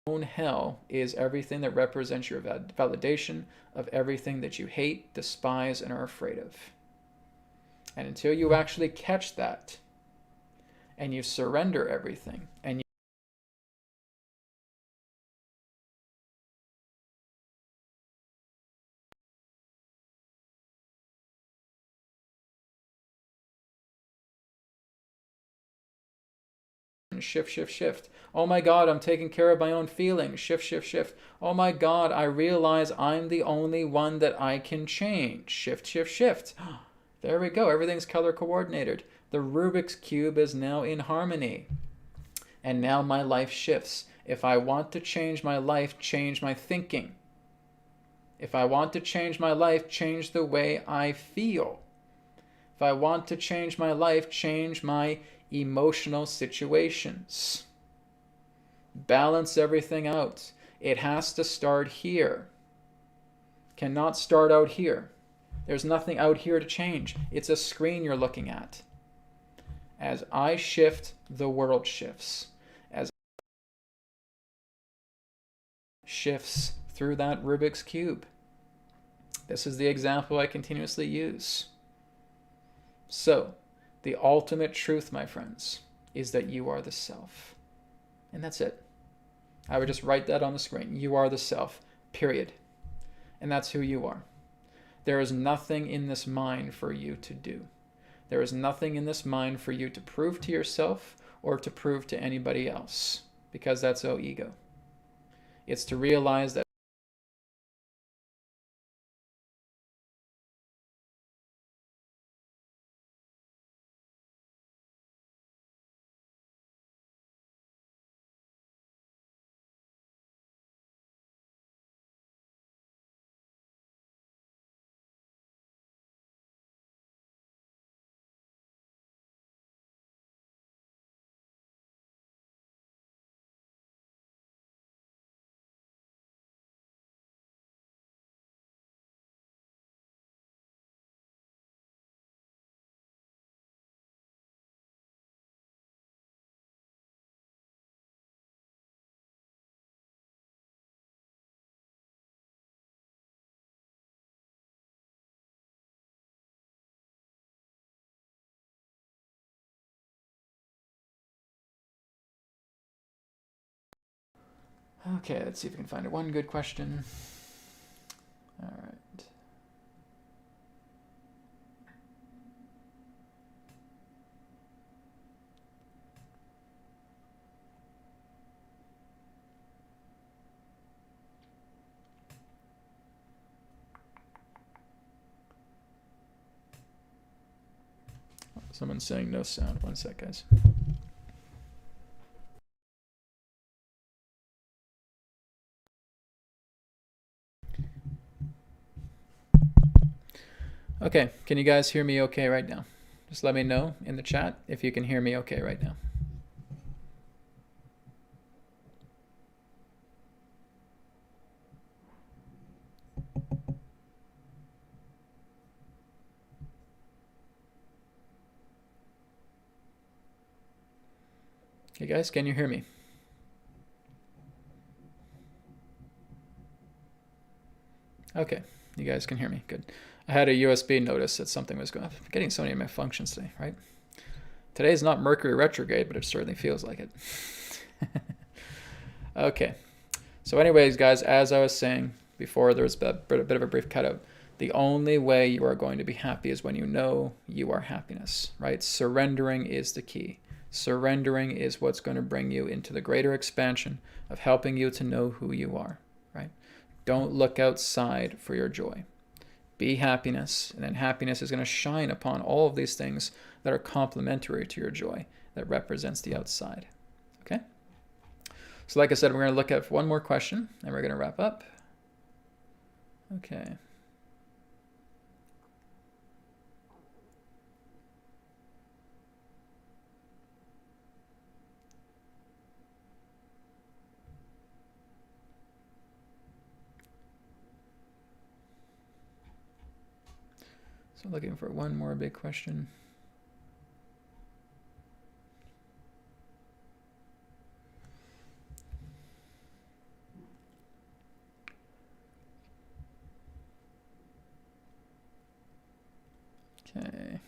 own hell is everything that represents your validation of everything that you hate, despise, and are afraid of. And until you actually catch that and you surrender everything and you shift, shift, shift. Oh my God, I'm taking care of my own feelings. Shift, shift, shift. Oh my God, I realize I'm the only one that I can change. Shift, shift, shift. There we go. Everything's color coordinated. The Rubik's Cube is now in harmony. And now my life shifts. If I want to change my life, change my thinking. If I want to change my life, change the way I feel. If I want to change my life, change my emotional situations. Balance everything out. It has to start here. Cannot start out here. There's nothing out here to change. It's a screen you're looking at. As I shift, the world shifts. As shifts through that Rubik's Cube. This is the example I continuously use. So, the ultimate truth, my friends, is that you are the self. And that's it. I would just write that on the screen. You are the self, period. And that's who you are. There is nothing in this mind for you to do. There is nothing in this mind for you to prove to yourself or to prove to anybody else, because that's our ego. It's to realize that okay, let's see if we can find one good question. All right. Someone's saying no sound. One sec, guys. Okay, can you guys hear me okay right now? Just let me know in the chat if you can hear me okay right now. Hey guys, can you hear me? Okay, you guys can hear me. Good. I had a USB notice that something was going. I'm getting so many of my functions today, right? Today's not Mercury retrograde, but it certainly feels like it. Okay. So anyways, guys, as I was saying before, there was a bit of a brief cutout. The only way you are going to be happy is when you know you are happiness, right? Surrendering is the key. Surrendering is what's going to bring you into the greater expansion of helping you to know who you are, right? Don't look outside for your joy. Be happiness, and then happiness is going to shine upon all of these things that are complementary to your joy, that represents the outside. Okay? So like I said, we're going to look at one more question, and we're going to wrap up. Okay. So looking for one more big question. Okay.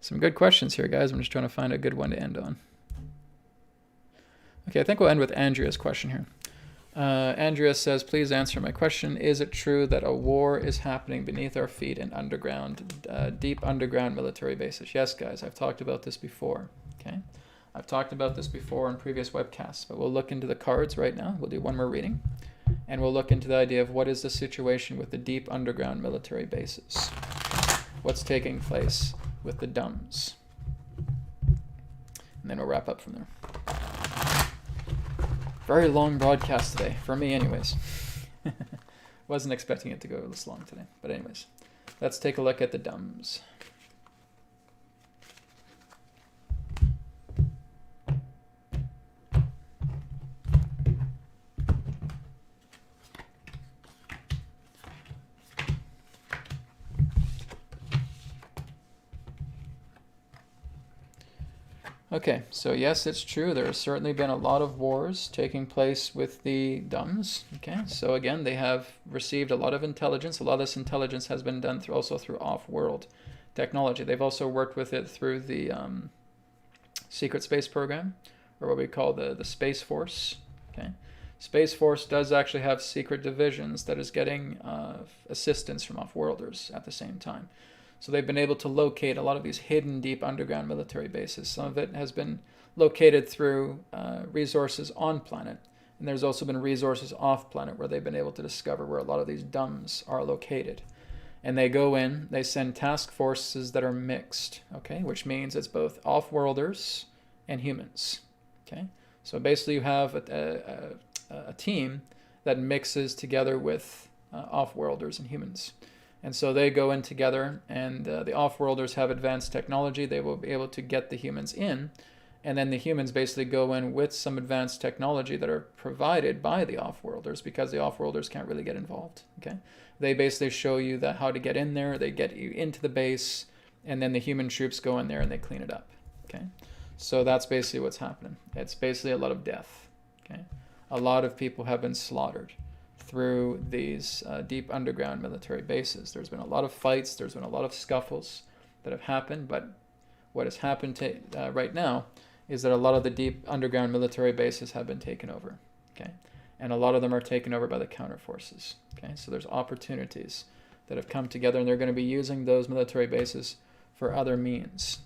Some good questions here, guys. I'm just trying to find a good one to end on. Okay, I think we'll end with Andrea's question here. Andrea says, please answer my question. Is it true that a war is happening beneath our feet in underground, deep underground military bases? Yes, guys, I've talked about this before. Okay, I've talked about this before in previous webcasts, but we'll look into the cards right now. We'll do one more reading, and we'll look into the idea of what is the situation with the deep underground military bases. What's taking place with the DUMs? And then we'll wrap up from there. Very long broadcast today, for me anyways. Wasn't expecting it to go this long today. But anyways, let's take a look at the DUMs. Okay, so yes, it's true. There has certainly been a lot of wars taking place with the DUMs. Okay, so again, they have received a lot of intelligence. A lot of this intelligence has been done also through off-world technology. They've also worked with it through the secret space program, or what we call the Space Force. Okay, Space Force does actually have secret divisions that is getting assistance from off-worlders at the same time. So they've been able to locate a lot of these hidden deep underground military bases. Some of it has been located through resources on planet. And there's also been resources off planet where they've been able to discover where a lot of these DUMs are located. And they go in, they send task forces that are mixed, okay, which means it's both off-worlders and humans, okay? So basically you have a team that mixes together with off-worlders and humans. And so they go in together, and the off-worlders have advanced technology. They will be able to get the humans in, and then the humans basically go in with some advanced technology that are provided by the off-worlders, because the off-worlders can't really get involved. Okay, they basically show you that how to get in there. They get you into the base, and then the human troops go in there and they clean it up. Okay, so that's basically what's happening. It's basically a lot of death. Okay, a lot of people have been slaughtered through these deep underground military bases. There's been a lot of fights, there's been a lot of scuffles that have happened, but what has happened right now is that a lot of the deep underground military bases have been taken over, okay? And a lot of them are taken over by the counter forces, okay? So there's opportunities that have come together, and they're going to be using those military bases for other means,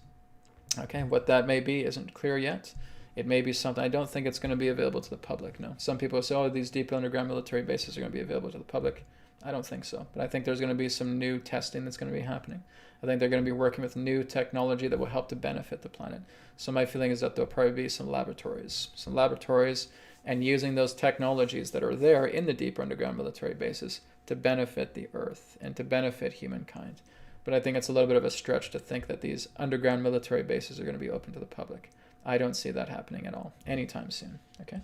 okay? What that may be isn't clear yet. It may be something, I don't think it's going to be available to the public, no. Some people say, oh, these deep underground military bases are going to be available to the public. I don't think so. But I think there's going to be some new testing that's going to be happening. I think they're going to be working with new technology that will help to benefit the planet. So my feeling is that there'll probably be some laboratories, and using those technologies that are there in the deep underground military bases to benefit the Earth and to benefit humankind. But I think it's a little bit of a stretch to think that these underground military bases are going to be open to the public. I don't see that happening at all anytime soon, okay?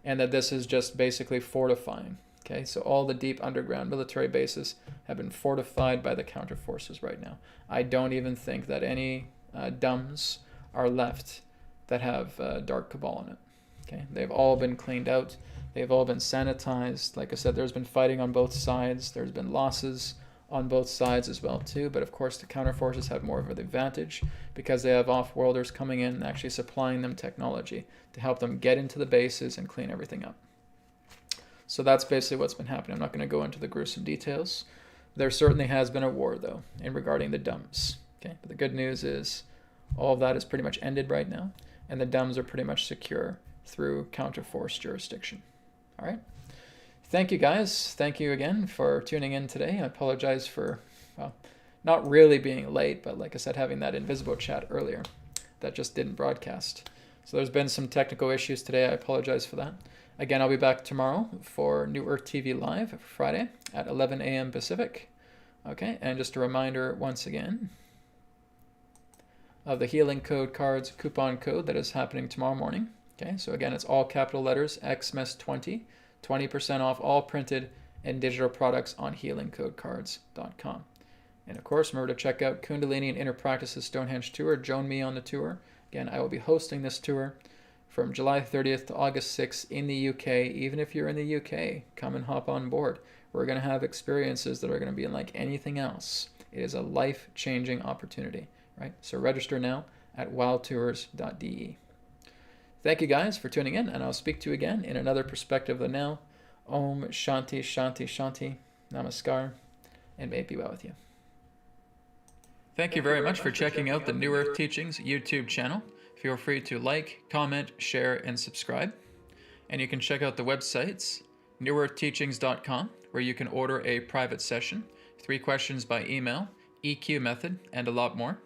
And that this is just basically fortifying, okay? So all the deep underground military bases have been fortified by the counter forces right now. I don't even think that any dumbs are left that have dark cabal in it, okay? They've all been cleaned out. They've all been sanitized. Like I said, there's been fighting on both sides. There's been losses on both sides as well too, but of course the counter forces have more of an advantage because they have off-worlders coming in and actually supplying them technology to help them get into the bases and clean everything up. So that's basically what's been happening. I'm not going to go into the gruesome details. There certainly has been a war though in regarding the dumbs, okay? But the good news is all of that is pretty much ended right now, and the dumbs are pretty much secure through counter force jurisdiction. All right. Thank you guys. Thank you again for tuning in today. I apologize for, well, not really being late, but like I said, having that invisible chat earlier that just didn't broadcast. So there's been some technical issues today. I apologize for that. Again, I'll be back tomorrow for New Earth TV Live Friday at 11 a.m. Pacific. Okay, and just a reminder once again of the Healing Code cards coupon code that is happening tomorrow morning. Okay, so again, it's all capital letters, XMES20. 20% off all printed and digital products on healingcodecards.com. And of course, remember to check out Kundalini and Inner Practices Stonehenge Tour. Join me on the tour. Again, I will be hosting this tour from July 30th to August 6th in the UK. Even if you're in the UK, come and hop on board. We're going to have experiences that are going to be unlike anything else. It is a life-changing opportunity, right? So register now at wildtours.de. Thank you guys for tuning in, and I'll speak to you again in another perspective of the now. Om Shanti Shanti Shanti. Namaskar, and may it be well with you. Thank you very much for checking out the New Earth Teachings YouTube channel. Feel free to like, comment, share, and subscribe. And you can check out the websites, newearthteachings.com, where you can order a private session, 3 questions by email, EQ method, and a lot more.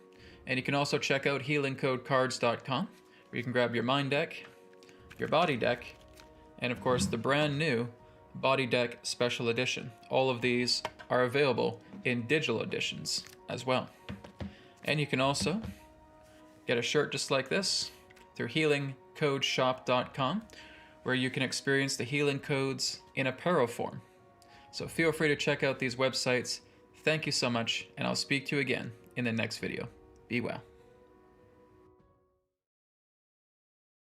And you can also check out healingcodecards.com, where you can grab your mind deck, your body deck, and of course the brand new body deck special edition. All of these are available in digital editions as well. And you can also get a shirt just like this through healingcodeshop.com, where you can experience the healing codes in apparel form. So feel free to check out these websites. Thank you so much, and I'll speak to you again in the next video. Be well.